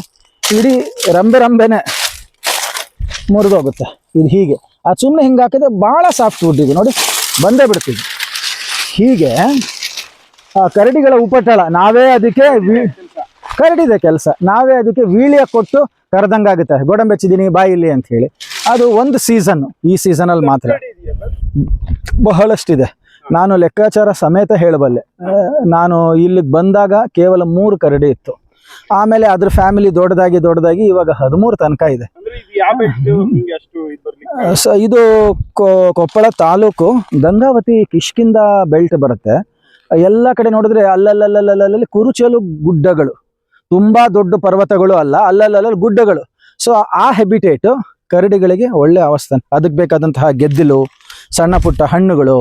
S1: ಇಡೀ ರಂಬೆನೆ ಮುರಿದೋಗುತ್ತೆ. ಇದು ಹೀಗೆ ಅದು ಸುಮ್ಮನೆ ಹಿಂಗೆ ಹಾಕಿದ್ರೆ ಭಾಳ ಸಾಫ್ಟ್ ವುಡ್ ಇದು ನೋಡಿ, ಬಂದೇ ಬಿಡ್ತೀವಿ. ಹೀಗೆ ಕರಡಿಗಳ ಉಪಟಳ ನಾವೇ ಅದಕ್ಕೆ ಕರಡಿದೆ ಕೆಲಸ, ನಾವೇ ಅದಕ್ಕೆ ವೀಳ್ಯ ಕೊಟ್ಟು ಕರೆದಂಗಾಗುತ್ತೆ. ಗೋಡಂಬಿ ಹೆಚ್ಚಿದ್ದೀನಿ ಬಾಯಿಲಿ ಅಂತ ಹೇಳಿ. ಅದು ಒಂದು ಸೀಸನ್ನು, ಈ ಸೀಸನಲ್ಲಿ ಮಾತ್ರ. ಬಹಳಷ್ಟಿದೆ, ನಾನು ಲೆಕ್ಕಾಚಾರ ಸಮೇತ ಹೇಳಬಲ್ಲೆ. ನಾನು ಇಲ್ಲಿಗೆ ಬಂದಾಗ ಕೇವಲ 3 ಕರಡಿ ಇತ್ತು. ಆಮೇಲೆ ಅದ್ರ ಫ್ಯಾಮಿಲಿ ದೊಡ್ಡದಾಗಿ ಇವಾಗ 13 ತನಕ ಇದೆ. ಇದು ಕೊಪ್ಪಳ ತಾಲೂಕು ಗಂಗಾವತಿ ಕಿಷ್ಕಿಂದ ಬೆಲ್ಟ್ ಬರುತ್ತೆ. ಎಲ್ಲ ಕಡೆ ನೋಡಿದ್ರೆ ಅಲ್ಲಲ್ಲಿ ಕುರುಚಲು ಗುಡ್ಡಗಳು, ತುಂಬಾ ದೊಡ್ಡ ಪರ್ವತಗಳು ಅಲ್ಲ, ಅಲ್ಲಲ್ಲಿ ಗುಡ್ಡಗಳು. ಸೊ ಆ ಹೆಬಿಟೇಟ್ ಕರಡಿಗಳಿಗೆ ಒಳ್ಳೆ ಆವಾಸಸ್ಥಾನ. ಅದಕ್ಕೆ ಬೇಕಾದಂತಹ ಗೆದ್ದಿಲು, ಸಣ್ಣ ಪುಟ್ಟ ಹಣ್ಣುಗಳು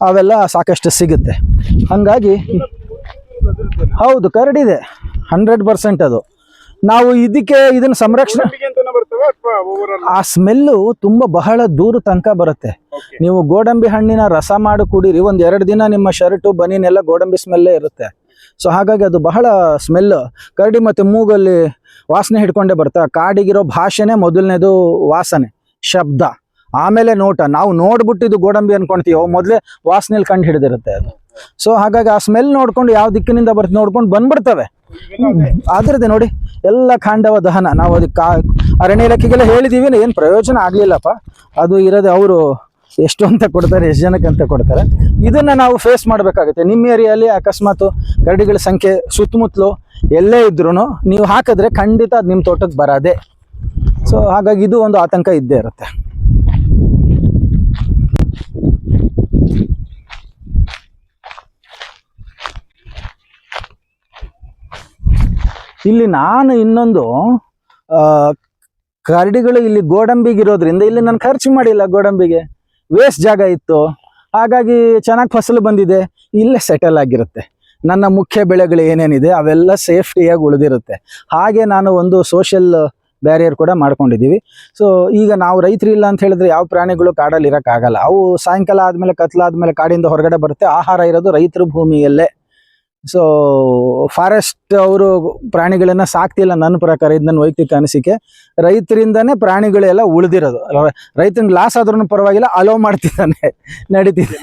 S1: ಅವೆಲ್ಲ ಸಾಕಷ್ಟು ಸಿಗುತ್ತೆ. ಹಾಗಾಗಿ ಹೌದು ಕರಡಿದೆ 100%. ಅದು ನಾವು ಇದನ್ನ ಸಂರಕ್ಷಣೆ, ಆ ಸ್ಮೆಲ್ಲು ತುಂಬಾ ಬಹಳ ದೂರ ತನಕ ಬರುತ್ತೆ. ನೀವು ಗೋಡಂಬಿ ಹಣ್ಣಿನ ರಸ ಮಾಡಿ ಕುಡೀರಿ, 1-2 ದಿನ ನಿಮ್ಮ ಶರ್ಟು ಬನೀನೆಲ್ಲ ಗೋಡಂಬಿ ಸ್ಮೆಲ್ಲೇ ಇರುತ್ತೆ. ಸೊ ಹಾಗಾಗಿ ಅದು ಬಹಳ ಸ್ಮೆಲ್. ಕರಡಿ ಮತ್ತೆ ಮೂಗಲ್ಲಿ ವಾಸನೆ ಹಿಡ್ಕೊಂಡೇ ಬರ್ತಾ. ಕಾಡಿಗಿರೋ ಭಾಷೆನೇ ಮೊದಲನೇದು ವಾಸನೆ, ಶಬ್ದ, ಆಮೇಲೆ ನೋಟ. ನಾವು ನೋಡ್ಬಿಟ್ಟಿದ್ದು ಗೋಡಂಬಿ ಅನ್ಕೊಂತೀವಿ, ಮೊದಲೇ ವಾಸನೆಯಲ್ಲಿ ಕಂಡು ಹಿಡಿದಿರುತ್ತೆ ಅದು. ಸೊ ಹಾಗಾಗಿ ಆ ಸ್ಮೆಲ್ ನೋಡ್ಕೊಂಡು ಯಾವ ದಿಕ್ಕಿನಿಂದ ಬರ್ತದೆ ನೋಡ್ಕೊಂಡು ಬಂದ್ಬಿಡ್ತವೆ. ಅದ್ರದ್ದೇ ನೋಡಿ ಎಲ್ಲ ಖಾಂಡವ ದಹನ. ನಾವು ಅದಕ್ಕೆ ಅರಣ್ಯ ಇಲಾಖೆಗೆಲ್ಲ ಹೇಳಿದೀವಿ, ಏನು ಪ್ರಯೋಜನ ಆಗ್ಲಿಲ್ಲಪ್ಪ. ಅದು ಇರೋದು ಅವರು ಎಷ್ಟು ಅಂತ ಕೊಡ್ತಾರೆ, ಎಷ್ಟು ಜನಕ್ಕೆ ಅಂತ ಕೊಡ್ತಾರೆ. ಇದನ್ನ ನಾವು ಫೇಸ್ ಮಾಡಬೇಕಾಗುತ್ತೆ. ನಿಮ್ಮ ಏರಿಯಲ್ಲಿ ಅಕಸ್ಮಾತ್ ಕರಡಿಗಳ ಸಂಖ್ಯೆ ಸುತ್ತಮುತ್ತಲು ಎಲ್ಲೇ ಇದ್ರೂ ನೀವು ಹಾಕಿದ್ರೆ ಖಂಡಿತ ಅದು ನಿಮ್ಮ ತೋಟಕ್ಕೆ ಬರೋದೆ. ಸೊ ಹಾಗಾಗಿ ಇದು ಒಂದು ಆತಂಕ ಇದ್ದೇ ಇರುತ್ತೆ. ಇಲ್ಲಿ ನಾನು ಇನ್ನೊಂದು ಕರಡಿಗಳು ಇಲ್ಲಿ ಗೋಡಂಬಿಗಿರೋದ್ರಿಂದ ಇಲ್ಲಿ ನಾನು ಖರ್ಚು ಮಾಡಿಲ್ಲ. ಗೋಡಂಬಿಗೆ ವೇಸ್ಟ್ ಜಾಗ ಇತ್ತು, ಹಾಗಾಗಿ ಚೆನ್ನಾಗಿ ಫಸಲು ಬಂದಿದೆ. ಇಲ್ಲೇ ಸೆಟಲ್ ಆಗಿರುತ್ತೆ. ನನ್ನ ಮುಖ್ಯ ಬೆಳೆಗಳು ಏನೇನಿದೆ ಅವೆಲ್ಲ ಸೇಫ್ಟಿಯಾಗಿ ಉಳಿದಿರುತ್ತೆ. ಹಾಗೆ ನಾನು ಒಂದು ಸೋಷಿಯಲ್ ಬ್ಯಾರಿಯರ್ ಕೂಡ ಮಾಡ್ಕೊಂಡಿದ್ದೀವಿ. ಸೊ ಈಗ ನಾವು ರೈತರು ಇಲ್ಲ ಅಂತ ಹೇಳಿದ್ರೆ ಯಾವ ಪ್ರಾಣಿಗಳು ಕಾಡಲ್ಲಿ ಇರೋಕ್ಕಾಗಲ್ಲ. ಅವು ಸಾಯಂಕಾಲ ಆದಮೇಲೆ ಕತ್ಲಾದ್ಮೇಲೆ ಕಾಡಿಂದ ಹೊರಗಡೆ ಬರುತ್ತೆ. ಆಹಾರ ಇರೋದು ರೈತರ ಭೂಮಿಯಲ್ಲೇ. ಸೊ ಫಾರೆಸ್ಟ್ ಅವರು ಪ್ರಾಣಿಗಳನ್ನ ಸಾಕ್ತಿಲ್ಲ ನನ್ನ ಪ್ರಕಾರ. ಇದು ನನ್ನ ವೈಯಕ್ತಿಕ ಅನಿಸಿಕೆ. ರೈತರಿಂದನೇ ಪ್ರಾಣಿಗಳೆಲ್ಲ ಉಳಿದಿರೋದು. ರೈತನಿಗೆ ಲಾಸ್ ಆದ್ರೂ ಪರವಾಗಿಲ್ಲ, ಅಲೋ ಮಾಡ್ತಿದ್ದಾನೆ, ನಡೀತಿದೆ.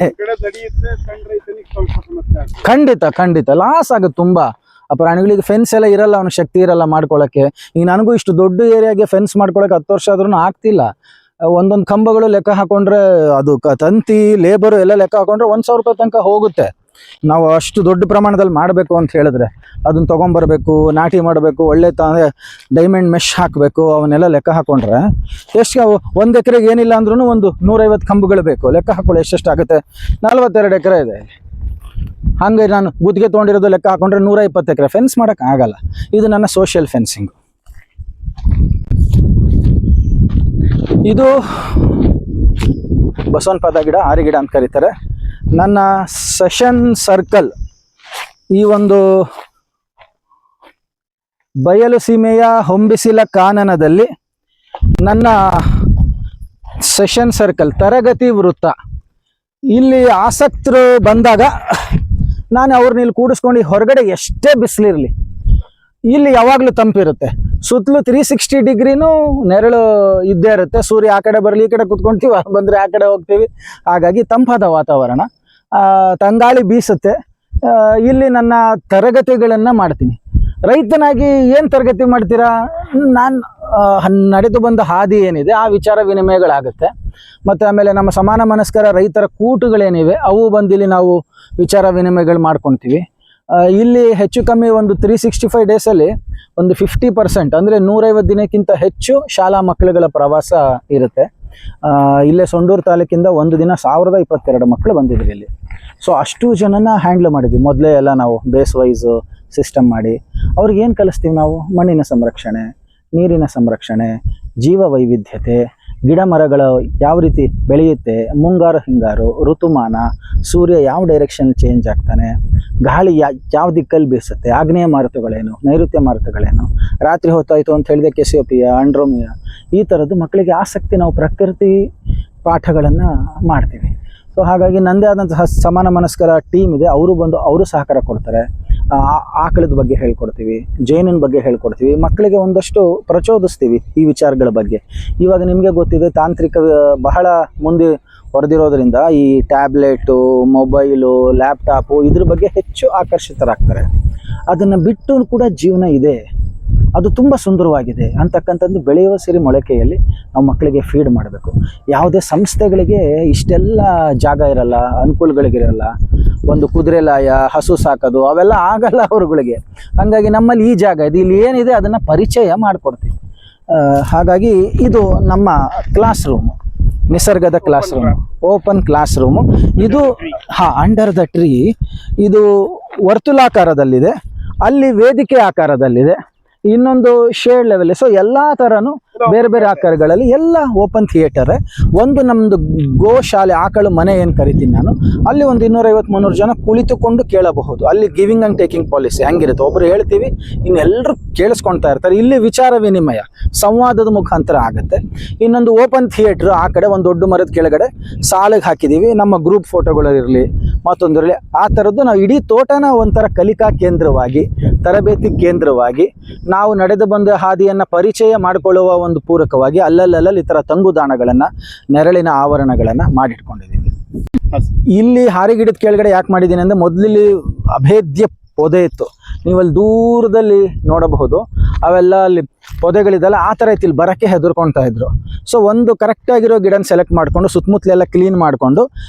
S1: ಖಂಡಿತ ಲಾಸ್ ಆಗುತ್ತೆ ತುಂಬಾ. ಆ ಪ್ರಾಣಿಗಳಿಗೆ ಫೆನ್ಸ್ ಎಲ್ಲ ಇರಲ್ಲ, ಅವನ ಶಕ್ತಿ ಇರಲ್ಲ ಮಾಡ್ಕೊಳಕ್ಕೆ. ಈಗ ನನಗೂ ಇಷ್ಟು ದೊಡ್ಡ ಏರಿಯಾಗೆ ಫೆನ್ಸ್ ಮಾಡ್ಕೊಳಕ್ಕೆ 10 ವರ್ಷ ಆದ್ರೂ ಆಗ್ತಿಲ್ಲ. ಒಂದೊಂದು ಕಂಬಗಳು ಲೆಕ್ಕ ಹಾಕೊಂಡ್ರೆ, ಅದು ತಂತಿ ಲೇಬರು ಎಲ್ಲ ಲೆಕ್ಕ ಹಾಕೊಂಡ್ರೆ 1,000 ರೂಪಾಯಿ ತನಕ ಹೋಗುತ್ತೆ. ನಾವು ಅಷ್ಟು ದೊಡ್ಡ ಪ್ರಮಾಣದಲ್ಲಿ ಮಾಡಬೇಕು ಅಂತ ಹೇಳಿದ್ರೆ ಅದನ್ನ ತೊಗೊಂಬರ್ಬೇಕು, ನಾಟಿ ಮಾಡಬೇಕು, ಒಳ್ಳೆ ಡೈಮಂಡ್ ಮೆಶ್ ಹಾಕಬೇಕು, ಅವನ್ನೆಲ್ಲ ಲೆಕ್ಕ ಹಾಕೊಂಡ್ರೆ ಎಷ್ಟು 1 ಎಕರೆಗೆ ಏನಿಲ್ಲ ಅಂದ್ರೂ ಒಂದು 150 ಕಂಬಗಳು ಬೇಕು. ಲೆಕ್ಕ ಹಾಕೊಳ್ಳಿ ಎಷ್ಟೆಷ್ಟಾಗುತ್ತೆ. 42 ಎಕರೆ ಇದೆ. ಹಂಗೆ ನಾನು ಗುತ್ತಿಗೆ ತೊಗೊಂಡಿರೋದು ಲೆಕ್ಕ ಹಾಕೊಂಡ್ರೆ 120 ಎಕರೆ. ಫೆನ್ಸ್ ಮಾಡೋಕ್ಕೆ ಆಗಲ್ಲ. ಇದು ನನ್ನ ಸೋಷಿಯಲ್ ಫೆನ್ಸಿಂಗ್. ಇದು ಬಸವನಪಾದ ಗಿಡ, ಆರಿ ಗಿಡ ಅಂತ ಕರೀತಾರೆ. ನನ್ನ ಸೆಷನ್ ಸರ್ಕಲ್ ಈ ಒಂದು ಬಯಲು ಸೀಮೆಯ ಹೊಂಬಿಸಿಲ ಕಾನನದಲ್ಲಿ ನನ್ನ ಸೆಷನ್ ಸರ್ಕಲ್ ತರಗತಿ ವೃತ್ತ. ಇಲ್ಲಿ ಆಸಕ್ತರು ಬಂದಾಗ ನಾನು ಅವ್ರನ್ನ ಇಲ್ಲಿ ಕೂಡಿಸ್ಕೊಂಡು ಹೊರಗಡೆ ಎಷ್ಟೇ ಬಿಸಿಲಿರಲಿ ಇಲ್ಲಿ ಯಾವಾಗಲೂ ತಂಪಿರುತ್ತೆ. ಸುತ್ತಲೂ 360 ಡಿಗ್ರಿನೂ ನೆರಳು ಇದ್ದೇ ಇರುತ್ತೆ. ಸೂರ್ಯ ಆ ಕಡೆ ಬರಲಿ, ಈ ಕಡೆ ಕುತ್ಕೊಳ್ತೀವಿ, ಬಂದರೆ ಆ ಕಡೆ ಹೋಗ್ತೀವಿ. ಹಾಗಾಗಿ ತಂಪಾದ ವಾತಾವರಣ, ತಂಗಾಳಿ ಬೀಸುತ್ತೆ. ಇಲ್ಲಿ ನನ್ನ ತರಗತಿಗಳನ್ನು ಮಾಡ್ತೀನಿ. ರೈತನಾಗಿ ಏನು ತರಗತಿ ಮಾಡ್ತೀರಾ? ನಾನು ನಡೆದು ಬಂದ ಹಾದಿ ಏನಿದೆ ಆ ವಿಚಾರ ವಿನಿಮಯಗಳಾಗುತ್ತೆ. ಮತ್ತು ಆಮೇಲೆ ನಮ್ಮ ಸಮಾನ ಮನಸ್ಕರ ರೈತರ ಕೂಟುಗಳೇನಿವೆ ಅವು ಬಂದಿಲ್ಲಿ ನಾವು ವಿಚಾರ ವಿನಿಮಯಗಳು ಮಾಡ್ಕೊತೀವಿ. ಇಲ್ಲಿ ಹೆಚ್ಚು ಕಮ್ಮಿ ಒಂದು 365 ಡೇಸಲ್ಲಿ ಒಂದು 50% ಅಂದರೆ 150 ದಿನಕ್ಕಿಂತ ಹೆಚ್ಚು ಶಾಲಾ ಮಕ್ಕಳುಗಳ ಪ್ರವಾಸ ಇರುತ್ತೆ. ಇಲ್ಲೇ ಸೊಂಡೂರು ತಾಲೂಕಿಂದ ಒಂದು ದಿನ 1022 ಮಕ್ಕಳು ಬಂದಿದ್ರು ಇಲ್ಲಿ. ಸೊ ಅಷ್ಟು ಜನನ ಹ್ಯಾಂಡ್ಲ್ ಮಾಡಿದ್ವಿ. ಮೊದಲೇ ಎಲ್ಲ ನಾವು ಬೇಸ್ ವೈಸು ಸಿಸ್ಟಮ್ ಮಾಡಿ ಅವ್ರಿಗೆ ಏನು ಕಲಿಸ್ತೀವಿ ನಾವು? ಮಣ್ಣಿನ ಸಂರಕ್ಷಣೆ, ನೀರಿನ ಸಂರಕ್ಷಣೆ, ಜೀವ ವೈವಿಧ್ಯತೆ, ಗಿಡ ಮರಗಳು ಯಾವ ರೀತಿ ಬೆಳೆಯುತ್ತೆ, ಮುಂಗಾರು ಹಿಂಗಾರು, ಋತುಮಾನ, ಸೂರ್ಯ ಯಾವ ಡೈರೆಕ್ಷನ್ ಚೇಂಜ್ ಆಗ್ತಾನೆ, ಗಾಳಿ ಯಾವ ದಿಕ್ಕಲ್ಲಿ ಬೀಸುತ್ತೆ, ಆಗ್ನೇಯ ಮಾರುತಗಳೇನು, ನೈಋತ್ಯ ಮಾರುತಗಳೇನು, ರಾತ್ರಿ ಹೊತ್ತಾಯಿತು ಅಂತ ಹೇಳಿದೆ ಕೆಸಿಯೋಪಿಯಾ, ಆಂಡ್ರೋಮಿಯಾ, ಈ ಥರದ್ದು ಮಕ್ಕಳಿಗೆ ಆಸಕ್ತಿ ನಾವು ಪ್ರಕೃತಿ ಪಾಠಗಳನ್ನು ಮಾಡ್ತೀವಿ. ಸೊ ಹಾಗಾಗಿ ನನ್ನದೇ ಆದಂತಹ ಸಮಾನ ಮನಸ್ಕರ ಟೀಮ್ ಇದೆ. ಅವರು ಬಂದು ಅವರು ಸಹಕಾರ ಕೊಡ್ತಾರೆ. ಆಕಳದ ಬಗ್ಗೆ ಹೇಳ್ಕೊಡ್ತೀವಿ, ಜೇನಿನ ಬಗ್ಗೆ ಹೇಳ್ಕೊಡ್ತೀವಿ, ಮಕ್ಕಳಿಗೆ ಒಂದಷ್ಟು ಪ್ರಚೋದಿಸ್ತೀವಿ ಈ ವಿಚಾರಗಳ ಬಗ್ಗೆ. ಇವಾಗ ನಿಮಗೆ ಗೊತ್ತಿದೆ ತಾಂತ್ರಿಕ ಬಹಳ ಮುಂದೆ ಹೊರದಿರೋದ್ರಿಂದ ಈ ಟ್ಯಾಬ್ಲೆಟು, ಮೊಬೈಲು, ಲ್ಯಾಪ್ಟಾಪು ಇದ್ರ ಬಗ್ಗೆ ಹೆಚ್ಚು ಆಕರ್ಷಿತರಾಗ್ತಾರೆ. ಅದನ್ನು ಬಿಟ್ಟು ಕೂಡ ಜೀವನ ಇದೆ, ಅದು ತುಂಬ ಸುಂದರವಾಗಿದೆ ಅಂತಕ್ಕಂಥದ್ದು ಬೆಳೆಯುವ ಸಿರಿ ಮೊಳಕೆಯಲ್ಲಿ ನಾವು ಮಕ್ಕಳಿಗೆ ಫೀಡ್ ಮಾಡಬೇಕು. ಯಾವುದೇ ಸಂಸ್ಥೆಗಳಿಗೆ ಇಷ್ಟೆಲ್ಲ ಜಾಗ ಇರಲ್ಲ, ಅನುಕೂಲಗಳಿಗಿರಲ್ಲ. ಒಂದು ಕುದುರೆ ಲಾಯ, ಹಸು ಸಾಕೋದು ಅವೆಲ್ಲ ಆಗಲ್ಲ ಅವ್ರುಗಳಿಗೆ. ಹಾಗಾಗಿ ನಮ್ಮಲ್ಲಿ ಈ ಜಾಗ ಇದೆ, ಇಲ್ಲಿ ಏನಿದೆ ಅದನ್ನು ಪರಿಚಯ ಮಾಡಿಕೊಡ್ತೀವಿ. ಹಾಗಾಗಿ ಇದು ನಮ್ಮ ಕ್ಲಾಸ್ ರೂಮು, ನಿಸರ್ಗದ class room, open class room. ಇದು ಅಂಡರ್ ದ ಟ್ರೀ. ಇದು ವರ್ತುಲಾಕಾರದಲ್ಲಿದೆ, ಅಲ್ಲಿ ವೇದಿಕೆ ಆಕಾರದಲ್ಲಿದೆ, ಇನ್ನೊಂದು ಶೇಡ್ ಲೆವೆಲ್. ಸೊ ಎಲ್ಲ ಥರನೂ ಬೇರೆ ಬೇರೆ ಆಕಾರಗಳಲ್ಲಿ ಎಲ್ಲ ಓಪನ್ ಥಿಯೇಟರ್. ಒಂದು ನಮ್ಮದು ಗೋಶಾಲೆ, ಆಕಳು ಮನೆ ಏನು ಕರಿತೀನಿ ನಾನು, ಅಲ್ಲಿ ಒಂದು 250-300 ಜನ ಕುಳಿತುಕೊಂಡು ಕೇಳಬಹುದು. ಅಲ್ಲಿ ಗಿವಿಂಗ್ ಆ್ಯಂಡ್ ಟೇಕಿಂಗ್ ಪಾಲಿಸಿ ಹೆಂಗಿರುತ್ತೆ, ಒಬ್ಬರು ಹೇಳ್ತೀವಿ ಇನ್ನೆಲ್ಲರೂ ಕೇಳಿಸ್ಕೊಳ್ತಾ ಇರ್ತಾರೆ. ಇಲ್ಲಿ ವಿಚಾರ ವಿನಿಮಯ ಸಂವಾದದ ಮುಖಾಂತರ ಆಗುತ್ತೆ. ಇನ್ನೊಂದು ಓಪನ್ ಥಿಯೇಟ್ರ್, ಆ ಕಡೆ ಒಂದು ದೊಡ್ಡ ಮರದ ಕೆಳಗಡೆ ಸಾಲಿಗೆ ಹಾಕಿದ್ದೀವಿ, ನಮ್ಮ ಗ್ರೂಪ್ ಫೋಟೋಗಳಿರಲಿ ಮತ್ತೊಂದಿರಲಿ. ಆ ಥರದ್ದು ನಾವು ಇಡೀ ತೋಟನ ಒಂಥರ ಕಲಿಕಾ ಕೇಂದ್ರವಾಗಿ, ತರಬೇತಿ ಕೇಂದ್ರವಾಗಿ, ನಾವು ನಡೆದು ಬಂದ ಹಾದಿಯನ್ನು ಪರಿಚಯ ಮಾಡಿಕೊಳ್ಳುವ ಒಂದು ಪೂರಕವಾಗಿ ಅಲ್ಲಲ್ಲಿ ಈ ಥರ ತಂಗುದಾಣಗಳನ್ನು, ನೆರಳಿನ ಆವರಣಗಳನ್ನು ಮಾಡಿಟ್ಕೊಂಡಿದ್ದೀವಿ. ಇಲ್ಲಿ ಹಾರಿಗಿಡದ ಕೆಳಗಡೆ ಯಾಕೆ ಮಾಡಿದ್ದೀನಿ ಅಂದರೆ, ಮೊದಲಿಲ್ಲಿ ಅಭೇದ್ಯ ಪೊದೆ ಇತ್ತು, ನೀವು ಅಲ್ಲಿ ದೂರದಲ್ಲಿ ನೋಡಬಹುದು. ಅವೆಲ್ಲ ಅಲ್ಲಿ ಪೊದೆಗಳಿದೆಲ್ಲ ಆ ಥರ ಇತ್ತು, ಇಲ್ಲಿ ಬರೋಕ್ಕೆ ಹೆದರ್ಕೊಳ್ತಾ ಇದ್ರು. ಸೊ ಒಂದು ಕರೆಕ್ಟಾಗಿರೋ ಗಿಡನ ಸೆಲೆಕ್ಟ್ ಮಾಡಿಕೊಂಡು ಸುತ್ತಮುತ್ತಲೆಲ್ಲ ಕ್ಲೀನ್ ಮಾಡಿಕೊಂಡು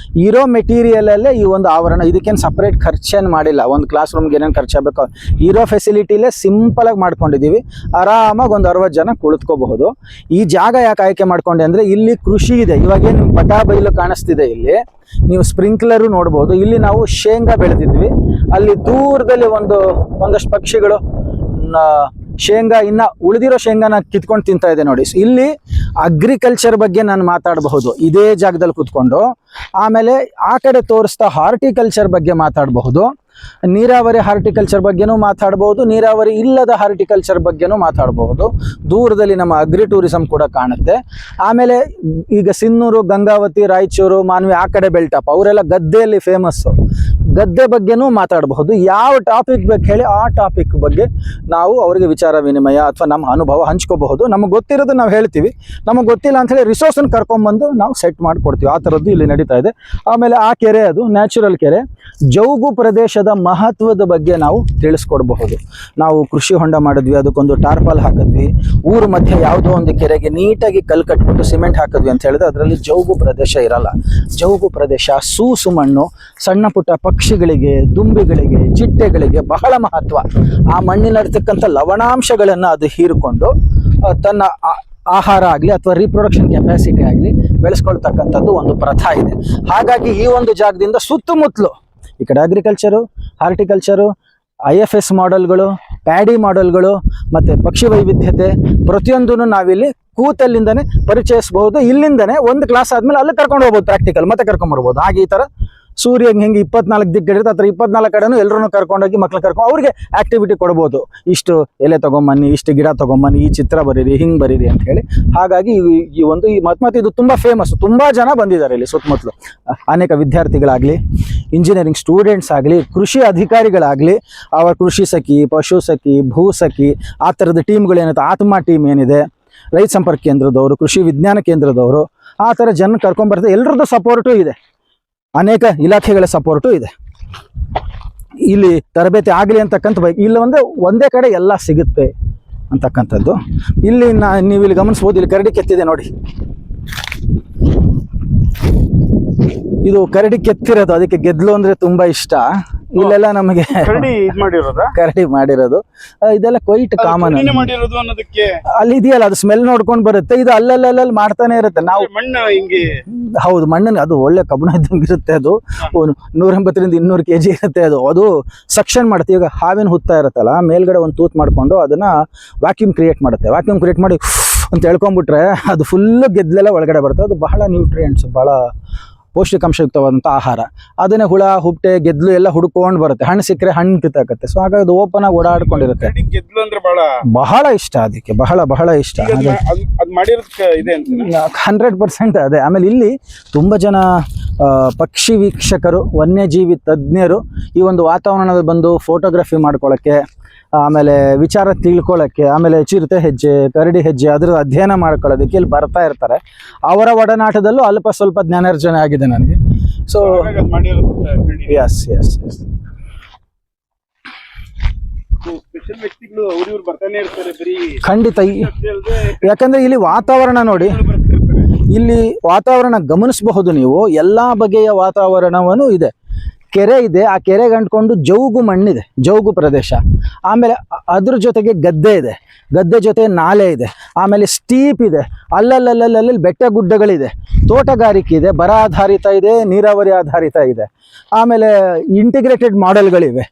S1: ಇರೋ ಮೆಟೀರಿಯಲಲ್ಲೇ ಈ ಒಂದು ಆವರಣ, ಇದಕ್ಕೇನು ಸಪ್ರೇಟ್ ಖರ್ಚೇನು ಮಾಡಿಲ್ಲ. ಒಂದು ಕ್ಲಾಸ್ ರೂಮ್ಗೆ ಏನೇನು ಖರ್ಚಾಗಬೇಕು ಇರೋ ಫೆಸಿಲಿಟಿಲೇ ಸಿಂಪಲಾಗಿ ಮಾಡ್ಕೊಂಡಿದ್ದೀವಿ. ಆರಾಮಾಗಿ ಒಂದು 60 ಜನ ಕುಳಿತುಕೋಬಹುದು. ಈ ಜಾಗ ಯಾಕೆ ಆಯ್ಕೆ ಮಾಡ್ಕೊಂಡೆ ಅಂದರೆ, ಇಲ್ಲಿ ಕೃಷಿ ಇದೆ. ಇವಾಗೇನು ಪಟಾ ಬೈಲು ಕಾಣಿಸ್ತಿದೆ, ಇಲ್ಲಿ ನೀವು ಸ್ಪ್ರಿಂಕ್ಲರು ನೋಡ್ಬೋದು. ಇಲ್ಲಿ ನಾವು ಶೇಂಗಾ ಬೆಳೆದಿದ್ವಿ, ಅಲ್ಲಿ ದೂರದಲ್ಲಿ ಒಂದಷ್ಟು ಪಕ್ಷಿಗಳು ಶೇಂಗಾ, ಇನ್ನ ಉಳಿದಿರೋ ಶೇಂಗಾನ ಕಿತ್ಕೊಂಡು ತಿಂತಾ ಇದೆ ನೋಡಿ. ಇಲ್ಲಿ ಅಗ್ರಿಕಲ್ಚರ್ ಬಗ್ಗೆ ನಾನು ಮಾತಾಡಬಹುದು ಇದೇ ಜಾಗದಲ್ಲಿ ಕೂತ್ಕೊಂಡು. ಆಮೇಲೆ ಆ ಕಡೆ ತೋರಿಸ್ತಾ ಹಾರ್ಟಿಕಲ್ಚರ್ ಬಗ್ಗೆ ಮಾತಾಡಬಹುದು, ನೀರಾವರಿ ಹಾರ್ಟಿಕಲ್ಚರ್ ಬಗ್ಗೆನೂ ಮಾತಾಡ್ಬೋದು, ನೀರಾವರಿ ಇಲ್ಲದ ಹಾರ್ಟಿಕಲ್ಚರ್ ಬಗ್ಗೆನೂ ಮಾತಾಡಬಹುದು. ದೂರದಲ್ಲಿ ನಮ್ಮ ಅಗ್ರಿ ಟೂರಿಸಂ ಕೂಡ ಕಾಣುತ್ತೆ. ಆಮೇಲೆ ಈಗ ಸಿನ್ನೂರು, ಗಂಗಾವತಿ, ರಾಯಚೂರು, ಮಾನ್ವಿ ಆ ಕಡೆ ಬೆಲ್ಟಪ್, ಅವರೆಲ್ಲ ಗದ್ದೆಯಲ್ಲಿ ಫೇಮಸ್ಸು. ಗದ್ದೆ ಬಗ್ಗೆನೂ ಮಾತಾಡಬಹುದು. ಯಾವ ಟಾಪಿಕ್ ಬೇಕು ಹೇಳಿ ಆ ಟಾಪಿಕ್ ಬಗ್ಗೆ ನಾವು ಅವರಿಗೆ ವಿಚಾರ ವಿನಿಮಯ ಅಥವಾ ನಮ್ಮ ಅನುಭವ ಹಂಚ್ಕೋಬಹುದು. ನಮಗೆ ಗೊತ್ತಿರೋದು ನಾವು ಹೇಳ್ತೀವಿ, ನಮಗೆ ಗೊತ್ತಿಲ್ಲ ಅಂಥೇಳಿ ರಿಸೋರ್ಸನ್ನು ಕರ್ಕೊಂಡ್ಬಂದು ನಾವು ಸೆಟ್ ಮಾಡಿಕೊಡ್ತೀವಿ. ಆ ಥರದ್ದು ಇಲ್ಲಿ ನಡೀತಾ ಇದೆ. ಆಮೇಲೆ ಆ ಕೆರೆ, ಅದು ನ್ಯಾಚುರಲ್ ಕೆರೆ. ಜೌಗು ಪ್ರದೇಶದ ಮಹತ್ವದ ಬಗ್ಗೆ ನಾವು ತಿಳಿಸ್ಕೊಡ್ಬಹುದು. ನಾವು ಕೃಷಿ ಹೊಂಡ ಮಾಡಿದ್ವಿ, ಅದಕ್ಕೊಂದು ಟಾರ್ಪಾಲ್ ಹಾಕಿದ್ವಿ, ಊರು ಮಧ್ಯೆ ಯಾವುದೋ ಒಂದು ಕೆರೆಗೆ ನೀಟಾಗಿ ಕಲ್ಲು ಕಟ್ಬಿಟ್ಟು ಸಿಮೆಂಟ್ ಹಾಕಿದ್ವಿ ಅಂತ ಹೇಳಿದ್ರೆ ಅದರಲ್ಲಿ ಜೌಗು ಪ್ರದೇಶ ಇರಲ್ಲ. ಜೌಗು ಪ್ರದೇಶ ಸೂಸು ಮಣ್ಣು, ಸಣ್ಣ ಪುಟ್ಟ ಪಕ್ಷಿಗಳಿಗೆ, ದುಂಬಿಗಳಿಗೆ, ಚಿಟ್ಟೆಗಳಿಗೆ ಬಹಳ ಮಹತ್ವ. ಆ ಮಣ್ಣಿನಲ್ಲಿರ್ತಕ್ಕಂಥ ಲವಣಾಂಶಗಳನ್ನು ಅದು ಹೀರಿಕೊಂಡು ತನ್ನ ಆಹಾರ ಆಗಲಿ ಅಥವಾ ರೀಪ್ರೊಡಕ್ಷನ್ ಕೆಪಾಸಿಟಿ ಆಗಲಿ ಬೆಳೆಸ್ಕೊಳ್ತಕ್ಕಂಥದ್ದು ಒಂದು ಪ್ರಥಾ ಇದೆ. ಹಾಗಾಗಿ ಈ ಒಂದು ಜಾಗದಿಂದ ಸುತ್ತಮುತ್ತಲು ಈ ಕಡೆ ಅಗ್ರಿಕಲ್ಚರು, ಹಾರ್ಟಿಕಲ್ಚರು, IFS ಮಾಡೆಲ್ಗಳು, ಪ್ಯಾಡಿ ಮಾಡೆಲ್ಗಳು ಮತ್ತು ಪಕ್ಷಿ ವೈವಿಧ್ಯತೆ ಪ್ರತಿಯೊಂದನ್ನು ನಾವಿಲ್ಲಿ ಕೂತಲ್ಲಿಂದನೇ ಪರಿಚಯಿಸಬಹುದು. ಇಲ್ಲಿಂದನೇ ಒಂದು ಕ್ಲಾಸ್ ಆದಮೇಲೆ ಅಲ್ಲಿ ಕರ್ಕೊಂಡು ಹೋಗ್ಬೋದು, ಪ್ರಾಕ್ಟಿಕಲ್ ಮತ್ತೆ ಕರ್ಕೊಂಡ್ಬರ್ಬೋದು. ಹಾಗೆ ಈ ಥರ ಸೂರ್ಯ ಹೆಂಗೆ 24 ದಿಕ್ಕಿರುತ್ತೆ ಆ ಥರ 24 ಕಡೆನೂ ಎಲ್ಲರೂ ಕರ್ಕೊಂಡೋಗಿ ಮಕ್ಳು ಕರ್ಕೊಂಡು ಅವ್ರಿಗೆ ಆ್ಯಕ್ಟಿವಿಟಿ ಕೊಡ್ಬೋದು. ಇಷ್ಟು ಎಲೆ ತೊಗೊಂಬನ್ನಿ, ಇಷ್ಟು ಗಿಡ ತೊಗೊಂಬನ್ನಿ, ಈ ಚಿತ್ರ ಬರೀರಿ, ಹಿಂಗೆ ಬರೀರಿ ಅಂತ ಹೇಳಿ. ಹಾಗಾಗಿ ಈ ಮತ್ತೆ ಇದು ತುಂಬ ಫೇಮಸ್. ತುಂಬ ಜನ ಬಂದಿದ್ದಾರೆ ಇಲ್ಲಿ ಸುತ್ತಮುತ್ತಲು. ಅನೇಕ ವಿದ್ಯಾರ್ಥಿಗಳಾಗಲಿ, ಇಂಜಿನಿಯರಿಂಗ್ ಸ್ಟೂಡೆಂಟ್ಸ್ ಆಗಲಿ, ಕೃಷಿ ಅಧಿಕಾರಿಗಳಾಗಲಿ, ಅವರ ಕೃಷಿ ಸಖಿ, ಪಶು ಸಖಿ, ಭೂ ಸಖಿ ಆ ಥರದ ಟೀಮ್ಗಳೇನಿದೆ, ಆತ್ಮ ಟೀಮ್ ಏನಿದೆ, ರೈತ ಸಂಪರ್ಕ ಕೇಂದ್ರದವರು, ಕೃಷಿ ವಿಜ್ಞಾನ ಕೇಂದ್ರದವರು, ಆ ಥರ ಜನ ಕರ್ಕೊಂಡ್ಬರ್ತಾರೆ. ಎಲ್ಲರದ್ದು ಸಪೋರ್ಟು ಇದೆ, ಅನೇಕ ಇಲಾಖೆಗಳ ಸಪೋರ್ಟು ಇದೆ. ಇಲ್ಲಿ ತರಬೇತಿ ಆಗಲಿ ಅಂತಕ್ಕಂಥ ಇಲ್ಲಿ ಒಂದೇ ಕಡೆ ಎಲ್ಲ ಸಿಗುತ್ತೆ ಅಂತಕ್ಕಂಥದ್ದು. ಇಲ್ಲಿ ನೀವು ಇಲ್ಲಿ ಗಮನಿಸ್ಬೋದು, ಇಲ್ಲಿ ಕರಡಿ ಕೆತ್ತಿದೆ ನೋಡಿ. ಇದು ಕರಡಿ ಕೆತ್ತಿರೋದು, ಅದಕ್ಕೆ ಗೆದ್ಲು ಅಂದ್ರೆ ತುಂಬಾ ಇಷ್ಟ. ಇಲ್ಲೆಲ್ಲ ನಮಗೆ ಕರಡಿ ಮಾಡಿರೋದು ಇದೆಲ್ಲ ಕ್ವೈಟ್ ಕಾಮನ್. ಅಲ್ಲಿ ಇದೆಯಲ್ಲ, ಅದು ಸ್ಮೆಲ್ ನೋಡ್ಕೊಂಡು ಬರುತ್ತೆ. ಇದು ಅಲ್ಲಲ್ಲಿ ಮಾಡ್ತಾನೆ ಇರುತ್ತೆ. ನಾವು ಹೌದು, ಮಣ್ಣನ್ನು ಅದು ಒಳ್ಳೆ ಕಬ್ಬಣ ಇದ್ದಂಗೆ ಇರುತ್ತೆ. ಅದು 180 ರಿಂದ 200 kg ಇರುತ್ತೆ. ಅದು ಸಕ್ಷನ್ ಮಾಡುತ್ತೆ. ಈಗ ಹಾವಿನ ಹುತ್ತ ಇರುತ್ತಲ್ಲ, ಮೇಲ್ಗಡೆ ಒಂದು ತೂತ್ ಮಾಡ್ಕೊಂಡು ಅದನ್ನ ವ್ಯಾಕ್ಯೂಮ್ ಕ್ರಿಯೇಟ್ ಮಾಡುತ್ತೆ. ವ್ಯಾಕ್ಯೂಮ್ ಕ್ರಿಯೇಟ್ ಮಾಡಿ ಅಂತ ಹೇಳ್ಕೊಂಡ್ಬಿಟ್ರೆ ಅದು ಫುಲ್ಲು ಗೆದ್ದಲೆಲ್ಲ ಒಳಗಡೆ ಬರುತ್ತೆ. ಅದು ಬಹಳ ನ್ಯೂಟ್ರಿಯೆಂಟ್ಸ್, ಬಹಳ ಪೌಷ್ಟಿಕಾಂಶಯುಕ್ತವಾದಂಥ ಆಹಾರ. ಅದನ್ನೇ ಹುಳ, ಹುಪ್ಪಟೆ, ಗೆದ್ಲು ಎಲ್ಲ ಹುಡ್ಕೊಂಡು ಬರುತ್ತೆ. ಹಣ್ಣು ಸಿಕ್ಕರೆ ಹಣ್ಣು ಕಿತ್ತಾಕತ್ತೆ. ಸೊ ಹಾಗಾಗಿ ಅದು ಓಪನ್ ಆಗಿ ಓಡಾಡ್ಕೊಂಡಿರುತ್ತೆ. ಬಹಳ ಇಷ್ಟ ಅದಕ್ಕೆ, ಬಹಳ ಇಷ್ಟ.
S2: 100%
S1: ಅದೇ. ಆಮೇಲೆ ಇಲ್ಲಿ ತುಂಬ ಜನ ಪಕ್ಷಿ ವೀಕ್ಷಕರು, ವನ್ಯಜೀವಿ ತಜ್ಞರು ಈ ಒಂದು ವಾತಾವರಣದಲ್ಲಿ ಬಂದು ಫೋಟೋಗ್ರಫಿ ಮಾಡ್ಕೊಳ್ಳೋಕ್ಕೆ, ಆಮೇಲೆ ವಿಚಾರ ತಿಳ್ಕೊಳ್ಳೋಕ್ಕೆ, ಆಮೇಲೆ ಚಿರತೆ ಹೆಜ್ಜೆ, ಕರಡಿ ಹೆಜ್ಜೆ ಅದರ ಅಧ್ಯಯನ ಮಾಡ್ಕೊಳ್ಳೋದಕ್ಕೆ ಇಲ್ಲಿ ಬರ್ತಾ ಇರ್ತಾರೆ. ಅವರ ಒಡನಾಟದಲ್ಲೂ ಅಲ್ಪ ಸ್ವಲ್ಪ ಜ್ಞಾನಾರ್ಜನೆ ಆಗಿದೆ ನನಗೆ. ಸೊ ಎಸ್ ಎಸ್ ಎಸ್ ಖಂಡಿತ. ಯಾಕಂದ್ರೆ ಇಲ್ಲಿ ವಾತಾವರಣ ನೋಡಿ, ಇಲ್ಲಿ ವಾತಾವರಣ ಗಮನಿಸಬಹುದು ನೀವು. ಎಲ್ಲ ಬಗೆಯ ವಾತಾವರಣವನ್ನು ಇದೆ. ಕೆರೆ ಇದೆ, ಆ ಕೆರೆಗೆ ಅಂಟ್ಕೊಂಡು ಜೌಗು ಮಣ್ಣಿದೆ, ಜೌಗು ಪ್ರದೇಶ. ಆಮೇಲೆ ಅದ್ರ ಜೊತೆಗೆ ಗದ್ದೆ ಇದೆ, ಗದ್ದೆ ಜೊತೆ ನಾಲೆ ಇದೆ, ಆಮೇಲೆ ಸ್ಟೀಪ್ ಇದೆ, ಅಲ್ಲಲ್ಲಿ ಬೆಟ್ಟ ಗುಡ್ಡಗಳಿದೆ, ತೋಟಗಾರಿಕೆ ಇದೆ, ಬರ ಆಧಾರಿತ ಇದೆ, ನೀರಾವರಿ ಆಧಾರಿತ ಇದೆ, ಆಮೇಲೆ ಇಂಟಿಗ್ರೇಟೆಡ್ ಮಾಡೆಲ್ಗಳಿವೆ.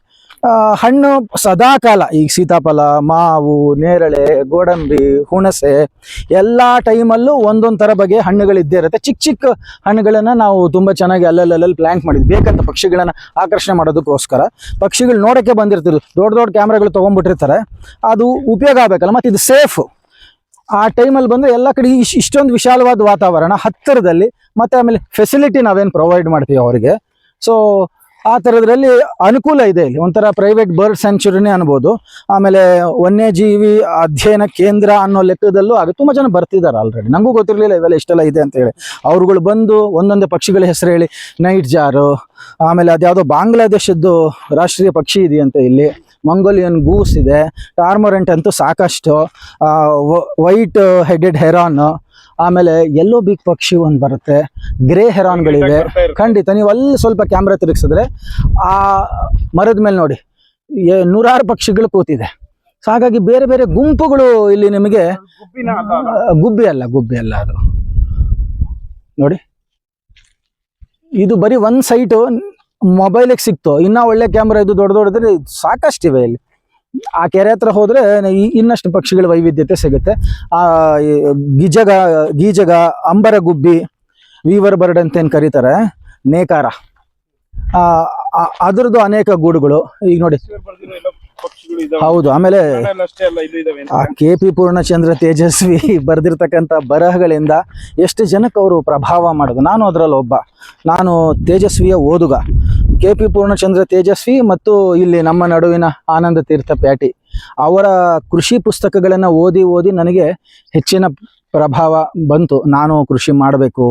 S1: ಹಣ್ಣು ಸದಾಕಾಲ, ಈಗ ಸೀತಾಫಲ, ಮಾವು, ನೇರಳೆ, ಗೋಡಂಬಿ, ಹುಣಸೆ ಎಲ್ಲ ಟೈಮಲ್ಲೂ ಒಂದೊಂದು ಥರ ಬಗೆಯ ಹಣ್ಣುಗಳಿದ್ದೇ ಇರುತ್ತೆ. ಚಿಕ್ಕ ಚಿಕ್ಕ ಹಣ್ಣುಗಳನ್ನು ನಾವು ತುಂಬ ಚೆನ್ನಾಗಿ ಅಲ್ಲಲ್ಲಿ ಪ್ಲ್ಯಾಂಟ್ ಮಾಡಿದ್ವಿ, ಬೇಕಂತ ಪಕ್ಷಿಗಳನ್ನು ಆಕರ್ಷಣೆ ಮಾಡೋದಕ್ಕೋಸ್ಕರ. ಪಕ್ಷಿಗಳು ನೋಡೋಕ್ಕೆ ಬಂದಿರ್ತಿದ್ರು, ದೊಡ್ಡ ದೊಡ್ಡ ಕ್ಯಾಮ್ರಾಗಳು ತೊಗೊಂಡ್ಬಿಟ್ಟಿರ್ತಾರೆ, ಅದು ಉಪಯೋಗ ಆಗಬೇಕಲ್ಲ, ಮತ್ತು ಇದು ಸೇಫು. ಆ ಟೈಮಲ್ಲಿ ಬಂದರೆ ಎಲ್ಲ ಕಡೆ ಇಷ್ಟೊಂದು ವಿಶಾಲವಾದ ವಾತಾವರಣ ಹತ್ತಿರದಲ್ಲಿ, ಮತ್ತು ಆಮೇಲೆ ಫೆಸಿಲಿಟಿ ನಾವೇನು ಪ್ರೊವೈಡ್ ಮಾಡ್ತೀವಿ ಅವರಿಗೆ. ಸೊ ಆ ಥರದ್ರಲ್ಲಿ ಅನುಕೂಲ ಇದೆ. ಇಲ್ಲಿ ಒಂಥರ ಪ್ರೈವೇಟ್ ಬರ್ಡ್ ಸ್ಯಾಂಚುರಿನೇ ಅನ್ಬೋದು. ಆಮೇಲೆ ವನ್ಯಜೀವಿ ಅಧ್ಯಯನ ಕೇಂದ್ರ ಅನ್ನೋ ಲೆಕ್ಕದಲ್ಲೂ ಆಗ ತುಂಬ ಜನ ಬರ್ತಿದ್ದಾರೆ ಆಲ್ರೆಡಿ. ನನಗೂ ಗೊತ್ತಿರಲಿಲ್ಲ ಇವೆಲ್ಲ ಇಷ್ಟೆಲ್ಲ ಇದೆ ಅಂತ ಹೇಳಿ. ಅವ್ರುಗಳು ಬಂದು ಒಂದೊಂದೇ ಪಕ್ಷಿಗಳ ಹೆಸರು ಹೇಳಿ, ನೈಟ್ ಜಾರು, ಆಮೇಲೆ ಅದ್ಯಾವುದೋ ಬಾಂಗ್ಲಾದೇಶದ್ದು ರಾಷ್ಟ್ರೀಯ ಪಕ್ಷಿ ಇದೆಯಂತೆ ಇಲ್ಲಿ, ಮಂಗೋಲಿಯನ್ ಗೂಸ್ ಇದೆ, ಟಾರ್ಮೊರೆಂಟ್ ಅಂತೂ ಸಾಕಷ್ಟು, ವೈಟ್ ಹೆಡೆಡ್ ಹೆರಾನ್, ಆಮೇಲೆ ಎಲ್ಲೋ ಬಿಗ್ ಪಕ್ಷಿ ಒಂದು ಬರುತ್ತೆ, ಗ್ರೇ ಹೆರಾನ್ಗಳಿವೆ. ಖಂಡಿತ ನೀವು ಅಲ್ಲಿ ಸ್ವಲ್ಪ ಕ್ಯಾಮ್ರಾ ತಿರುಗಿಸಿದ್ರೆ ಆ ಮರದ ಮೇಲೆ ನೋಡಿ ನೂರಾರು ಪಕ್ಷಿಗಳು ಕೂತಿದೆ. ಸೊ ಹಾಗಾಗಿ ಬೇರೆ ಬೇರೆ ಗುಂಪುಗಳು ಇಲ್ಲಿ ನಿಮಗೆ. ಗುಬ್ಬಿ ಅಲ್ಲ ಅದು ನೋಡಿ. ಇದು ಬರೀ ಒಂದು ಸೈಟು ಮೊಬೈಲಿಗೆ ಸಿಕ್ತು. ಇನ್ನೂ ಒಳ್ಳೆ ಕ್ಯಾಮ್ರಾ ಇದು ದೊಡ್ಡ ದೊಡ್ಡದ್ರೆ ಸಾಕಷ್ಟಿವೆ ಇಲ್ಲಿ. ಆ ಕೆರೆ ಹತ್ರ ಹೋದರೆ ಇನ್ನಷ್ಟು ಪಕ್ಷಿಗಳ ವೈವಿಧ್ಯತೆ ಸಿಗುತ್ತೆ. ಗೀಜಗ, ಅಂಬರ ಗುಬ್ಬಿ, ವೀವರ್ ಬರ್ಡ್ ಅಂತ ಏನು ಕರೀತಾರೆ, ನೇಕಾರ, ಅದರದ್ದು ಅನೇಕ ಗೂಡುಗಳು ಈಗ ನೋಡಿ. ಹೌದು. ಆಮೇಲೆ ಆ KP ಪೂರ್ಣಚಂದ್ರ ತೇಜಸ್ವಿ ಬರೆದಿರ್ತಕ್ಕಂಥ ಬರಹಗಳಿಂದ ಎಷ್ಟು ಜನಕ್ಕೆ ಅವರು ಪ್ರಭಾವ ಮಾಡೋದು. ನಾನು ಅದರಲ್ಲಿ ಒಬ್ಬ. ನಾನು ತೇಜಸ್ವಿಯ ಓದುಗ. KP ಪೂರ್ಣಚಂದ್ರ ತೇಜಸ್ವಿ ಮತ್ತು ಇಲ್ಲಿ ನಮ್ಮ ನಡುವಿನ ಆನಂದ ತೀರ್ಥ ಪ್ಯಾಟಿ ಅವರ ಕೃಷಿ ಪುಸ್ತಕಗಳನ್ನು ಓದಿ ನನಗೆ ಹೆಚ್ಚಿನ ಪ್ರಭಾವ ಬಂತು. ನಾನು ಕೃಷಿ ಮಾಡಬೇಕು,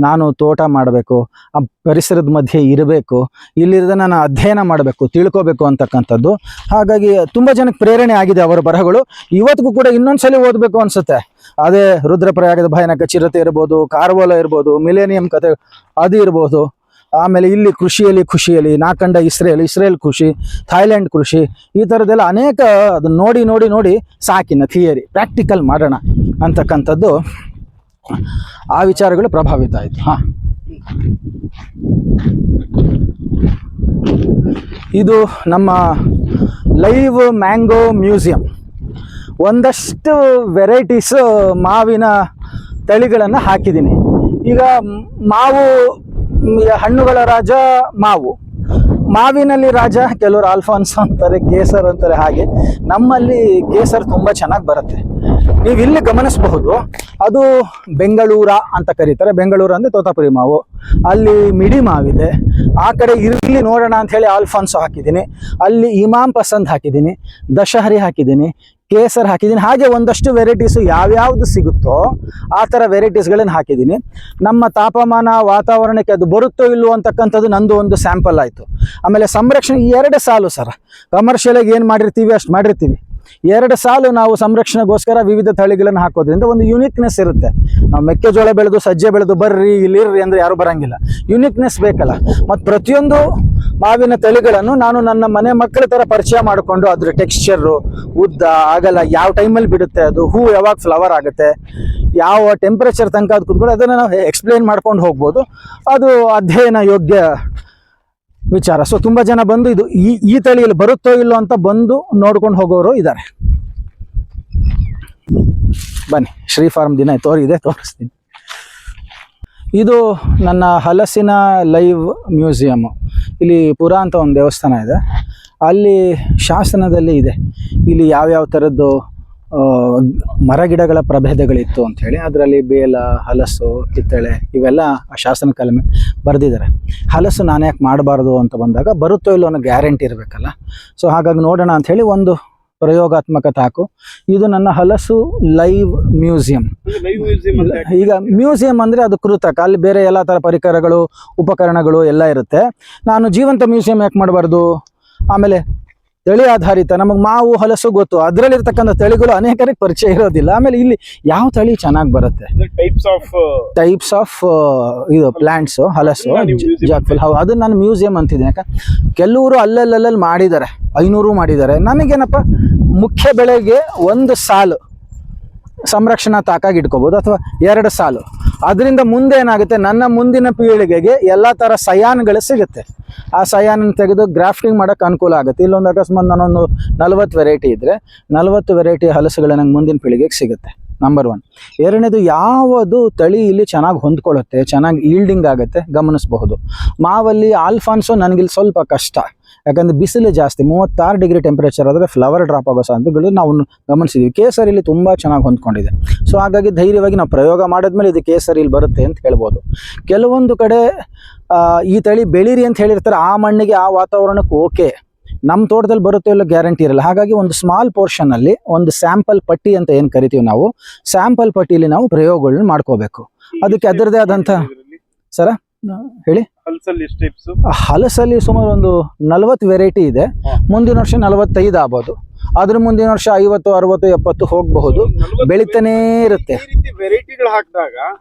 S1: ನಾನು ತೋಟ ಮಾಡಬೇಕು, ಆ ಪರಿಸರದ ಮಧ್ಯೆ ಇರಬೇಕು, ಇಲ್ಲಿರೋದನ್ನ ನಾನು ಅಧ್ಯಯನ ಮಾಡಬೇಕು, ತಿಳ್ಕೋಬೇಕು ಅಂತಕ್ಕಂಥದ್ದು. ಹಾಗಾಗಿ ತುಂಬ ಜನಕ್ಕೆ ಪ್ರೇರಣೆ ಆಗಿದೆ ಅವರ ಬರಹಗಳು. ಇವತ್ತಿಗೂ ಕೂಡ ಇನ್ನೊಂದ್ಸಲಿ ಓದಬೇಕು ಅನಿಸುತ್ತೆ. ಅದೇ ರುದ್ರಪ್ರಯಾಗದ ಭಯಾನಕ ಚಿರತೆ ಇರ್ಬೋದು, ಕಾರ್ವೋಲ ಇರ್ಬೋದು, ಮಿಲೇನಿಯಂ ಕತೆ ಅದು ಇರ್ಬೋದು. ಆಮೇಲೆ ಇಲ್ಲಿ ಖುಷಿಯಲ್ಲಿ ನಾ ಕಂಡ ಇಸ್ರೇಲ್ ಕೃಷಿ, ಥಾಯ್ಲೆಂಡ್ ಕೃಷಿ, ಈ ಥರದ್ದೆಲ್ಲ ಅನೇಕ ಅದನ್ನ ನೋಡಿ ಸಾಕಿನ ಥಿಯರಿ ಪ್ರಾಕ್ಟಿಕಲ್ ಮಾಡೋಣ ಅಂತಕ್ಕಂಥದ್ದು ಆ ವಿಚಾರಗಳು ಪ್ರಭಾವಿತ ಆಯಿತು. ಇದು ನಮ್ಮ ಲೈವ್ ಮ್ಯಾಂಗೋ ಮ್ಯೂಸಿಯಂ. ಒಂದಷ್ಟು ವೆರೈಟೀಸ್ ಮಾವಿನ ತಳಿಗಳನ್ನು ಹಾಕಿದ್ದೀನಿ. ಈಗ ಮಾವು ಹಣ್ಣುಗಳ ರಾಜ ಮಾವು, ಮಾವಿನಲ್ಲಿ ರಾಜ ಕೆಲವರು ಆಲ್ಫಾನ್ಸೋ ಅಂತಾರೆ, ಕೇಸರ್ ಅಂತಾರೆ. ಹಾಗೆ ನಮ್ಮಲ್ಲಿ ಕೇಸರ್ ತುಂಬ ಚೆನ್ನಾಗಿ ಬರುತ್ತೆ. ನೀವು ಇಲ್ಲಿ ಗಮನಿಸಬಹುದು, ಅದು ಬೆಂಗಳೂರ ಅಂತ ಕರೀತಾರೆ. ಬೆಂಗಳೂರು ಅಂದರೆ ತೋತಾಪುರಿ ಮಾವು. ಅಲ್ಲಿ ಮಿಡಿ ಮಾವಿದೆ. ಆ ಕಡೆ ಇರಲಿ ನೋಡೋಣ ಅಂತ ಹೇಳಿ ಆಲ್ಫಾನ್ಸೋ ಹಾಕಿದ್ದೀನಿ. ಅಲ್ಲಿ ಇಮಾಮ್ ಪಸಂದ್ ಹಾಕಿದ್ದೀನಿ, ದಶಹರಿ ಹಾಕಿದ್ದೀನಿ, ಕೇಸರ್ ಹಾಕಿದ್ದೀನಿ. ಹಾಗೆ ಒಂದಷ್ಟು ವೆರೈಟೀಸು ಯಾವ್ಯಾವುದು ಸಿಗುತ್ತೋ ಆ ಥರ ವೆರೈಟೀಸ್ಗಳನ್ನು ಹಾಕಿದ್ದೀನಿ. ನಮ್ಮ ತಾಪಮಾನ ವಾತಾವರಣಕ್ಕೆ ಅದು ಬರುತ್ತೋ ಇಲ್ಲವೋ ಅಂತಕ್ಕಂಥದ್ದು ನಂದು ಒಂದು ಸ್ಯಾಂಪಲ್ ಆಯಿತು. ಆಮೇಲೆ ಸಂರಕ್ಷಣೆ 2 ಸಾಲು ಸರ್, ಕಮರ್ಷಿಯಲಾಗಿ ಏನು ಮಾಡಿರ್ತೀವಿ ಅಷ್ಟು ಮಾಡಿರ್ತೀವಿ. 2 ಸಾಲು ನಾವು ಸಂರಕ್ಷಣೆಗೋಸ್ಕರ ವಿವಿಧ ತಳಿಗಳನ್ನು ಹಾಕೋದ್ರಿಂದ ಒಂದು ಯುನಿಕ್ನೆಸ್ ಇರುತ್ತೆ. ನಾವು ಮೆಕ್ಕೆಜೋಳ ಬೆಳೆದು ಸಜ್ಜೆ ಬೆಳೆದು ಬರ್ರಿ ಇಲ್ಲಿರ್ರಿ ಅಂದರೆ ಯಾರು ಬರಂಗಿಲ್ಲ. ಯುನಿಕ್ನೆಸ್ ಬೇಕಲ್ಲ. ಮತ್ತು ಪ್ರತಿಯೊಂದು ಮಾವಿನ ತಳಿಗಳನ್ನು ನಾನು ನನ್ನ ಮನೆ ಮಕ್ಕಳ ಥರ ಪರಿಚಯ ಮಾಡಿಕೊಂಡು ಅದ್ರ ಟೆಕ್ಸ್ಚರು, ಉದ್ದ, ಅಗಲ, ಯಾವ ಟೈಮಲ್ಲಿ ಬಿಡುತ್ತೆ, ಅದು ಹೂ ಯಾವಾಗ ಫ್ಲವರ್ ಆಗುತ್ತೆ, ಯಾವ ಟೆಂಪ್ರೇಚರ್ ತನಕ ಅದು ಕೂತ್ಕೊಂಡು ಅದನ್ನು ನಾವು ಎಕ್ಸ್ಪ್ಲೇನ್ ಮಾಡ್ಕೊಂಡು ಹೋಗ್ಬೋದು. ಅದು ಅಧ್ಯಯನ ಯೋಗ್ಯ ವಿಚಾರ. ಸೊ ತುಂಬ ಜನ ಬಂದು ಇದು ಈ ತಳಿಯಲ್ಲಿ ಬರುತ್ತೋ ಇಲ್ಲೋ ಅಂತ ಬಂದು ನೋಡ್ಕೊಂಡು ಹೋಗೋರು ಇದ್ದಾರೆ. ಬನ್ನಿ, ಶ್ರೀ ಫಾರ್ಮ್ ದಿನ ತೋರಿಸ್ತೀನಿ. ಇದು ನನ್ನ ಹಲಸಿನ ಲೈವ್ ಮ್ಯೂಸಿಯಮ್ಮು. ಇಲ್ಲಿ ಪುರ ಅಂತ ಒಂದು ದೇವಸ್ಥಾನ ಇದೆ. ಅಲ್ಲಿ ಶಾಸನದಲ್ಲಿ ಇದೆ ಇಲ್ಲಿ ಯಾವ್ಯಾವ ಥರದ್ದು ಮರಗಿಡಗಳ ಪ್ರಭೇದಗಳಿತ್ತು ಅಂಥೇಳಿ. ಅದರಲ್ಲಿ ಬೇಲ, ಹಲಸು, ಕಿತ್ತಳೆ ಇವೆಲ್ಲ ಶಾಸನ ಕಲಮೆ ಬರೆದಿದ್ದಾರೆ. ಹಲಸು ನಾನು ಯಾಕೆ ಮಾಡಬಾರ್ದು ಅಂತ ಬಂದಾಗ ಬರುತ್ತೋ ಇಲ್ಲೋ ಅನ್ನೋ ಗ್ಯಾರಂಟಿ ಇರಬೇಕಲ್ಲ. ಸೊ ಹಾಗಾಗಿ ನೋಡೋಣ ಅಂಥೇಳಿ ಒಂದು ಪ್ರಯೋಗಾತ್ಮಕ ತಾಕು. ಇದು ನನ್ನ ಹಲಸು ಲೈವ್ ಮ್ಯೂಸಿಯಂ. ಈಗ ಮ್ಯೂಸಿಯಂ ಅಂದರೆ ಅದು ಕೃತಕ, ಅಲ್ಲಿ ಬೇರೆ ಎಲ್ಲ ಥರ ಪರಿಕರಗಳು, ಉಪಕರಣಗಳು ಎಲ್ಲ ಇರುತ್ತೆ. ನಾನು ಜೀವಂತ ಮ್ಯೂಸಿಯಂ ಯಾಕೆ ಮಾಡಬಾರ್ದು? ಆಮೇಲೆ ತಳಿ ಆಧಾರಿತ, ನಮಗೆ ಮಾವು, ಹಲಸು ಗೊತ್ತು, ಅದರಲ್ಲಿರ್ತಕ್ಕಂಥ ತಳಿಗಳು ಅನೇಕರಿಗೆ ಪರಿಚಯ ಇರೋದಿಲ್ಲ. ಆಮೇಲೆ ಇಲ್ಲಿ ಯಾವ ತಳಿ ಚೆನ್ನಾಗಿ ಬರುತ್ತೆ, ಟೈಪ್ಸ್ ಆಫ್ ಇದು ಪ್ಲಾಂಟ್ಸು, ಹಲಸು, ಜಾಕ್ಫುಲ್, ಅದನ್ನ ನಾನು ಮ್ಯೂಸಿಯಂ ಅಂತಿದ್ದೀನಿ. ಯಾಕೆ ಕೆಲವರು ಅಲ್ಲಲ್ಲಿ ಮಾಡಿದ್ದಾರೆ, 500 ಮಾಡಿದ್ದಾರೆ. ನನಗೇನಪ್ಪ, ಮುಖ್ಯ ಬೆಳೆಗೆ ಒಂದು ಸಾಲು ಸಂರಕ್ಷಣಾ ತಾಕಾಗಿ ಇಟ್ಕೋಬೋದು, ಅಥವಾ 2 ಸಾಲು. ಅದರಿಂದ ಮುಂದೆ ಏನಾಗುತ್ತೆ, ನನ್ನ ಮುಂದಿನ ಪೀಳಿಗೆಗೆ ಎಲ್ಲ ಥರ ಸಯಾನ್ಗಳು ಸಿಗುತ್ತೆ. ಆ ಸಯಾನ ತೆಗೆದು ಗ್ರಾಫ್ಟಿಂಗ್ ಮಾಡೋಕ್ಕೆ ಅನುಕೂಲ ಆಗುತ್ತೆ. ಇಲ್ಲೊಂದು ಅಕಸ್ಮಾತ್ ನಾನೊಂದು 40 ವೆರೈಟಿ ಇದ್ದರೆ 40 ವೆರೈಟಿ ಹಲಸುಗಳು ನಂಗೆ ಮುಂದಿನ ಪೀಳಿಗೆಗೆ ಸಿಗುತ್ತೆ. ನಂಬರ್ 1. ಎರಡನೇದು, ಯಾವುದು ತಳಿ ಇಲ್ಲಿ ಚೆನ್ನಾಗಿ ಹೊಂದ್ಕೊಳ್ಳುತ್ತೆ, ಚೆನ್ನಾಗಿ ಈಲ್ಡಿಂಗ್ ಆಗುತ್ತೆ ಗಮನಿಸಬಹುದು. ಮಾವಲ್ಲಿ ಆಲ್ಫಾನ್ಸೋ ನನಗಿಲ್ಲಿ ಸ್ವಲ್ಪ ಕಷ್ಟ, ಯಾಕಂದರೆ ಬಿಸಿಲು ಜಾಸ್ತಿ, 36 ಡಿಗ್ರಿ ಟೆಂಪ್ರೇಚರ್ ಆದರೆ ಫ್ಲವರ್ ಡ್ರಾಪ್ ಆಗೋ ಸಾಧ್ಯತೆಗಳು ನಾವು ಗಮನಿಸಿದ್ವಿ. ಕೇಸರಿಲಿ ತುಂಬ ಚೆನ್ನಾಗಿ ಹೊಂದ್ಕೊಂಡಿದೆ. ಸೊ ಹಾಗಾಗಿ ಧೈರ್ಯವಾಗಿ ನಾವು ಪ್ರಯೋಗ ಮಾಡಿದ್ಮೇಲೆ ಇದು ಕೇಸರಿಲಿ ಬರುತ್ತೆ ಅಂತ ಹೇಳ್ಬೋದು. ಕೆಲವೊಂದು ಕಡೆ ಈ ತಳಿ ಬೆಳೀರಿ ಅಂತ ಹೇಳಿರ್ತಾರೆ, ಆ ಮಣ್ಣಿಗೆ ಆ ವಾತಾವರಣಕ್ಕೆ ಓಕೆ, ನಮ್ಮ ತೋಟದಲ್ಲಿ ಬರುತ್ತೆ ಇಲ್ಲ ಗ್ಯಾರಂಟಿ ಇರಲ್ಲ. ಹಾಗಾಗಿ ಒಂದು ಸ್ಮಾಲ್ ಪೋರ್ಷನಲ್ಲಿ ಒಂದು ಸ್ಯಾಂಪಲ್ ಪಟ್ಟಿ ಅಂತ ಏನು ಕರಿತೀವಿ ನಾವು, ಸ್ಯಾಂಪಲ್ ಪಟ್ಟಿಲಿ ನಾವು ಪ್ರಯೋಗಗಳನ್ನ ಮಾಡ್ಕೋಬೇಕು. ಅದಕ್ಕೆ ಅದರದೇ ಆದಂಥ ಸರ ಹೇಳಿ. ಹಲಸಲ್ಲಿ ಸುಮಾರು ಒಂದು 40 ವೆರೈಟಿ ಇದೆ. ಮುಂದಿನ ವರ್ಷ 45 ಆಗ್ಬೋದು, ಅದ್ರ ಮುಂದಿನ ವರ್ಷ 50, 60, 70 ಹೋಗಬಹುದು. ಬೆಳಿತಾನೇ ಇರುತ್ತೆ.
S2: ವೆರೈಟಿಗಳು ಹಾಕಿದಾಗ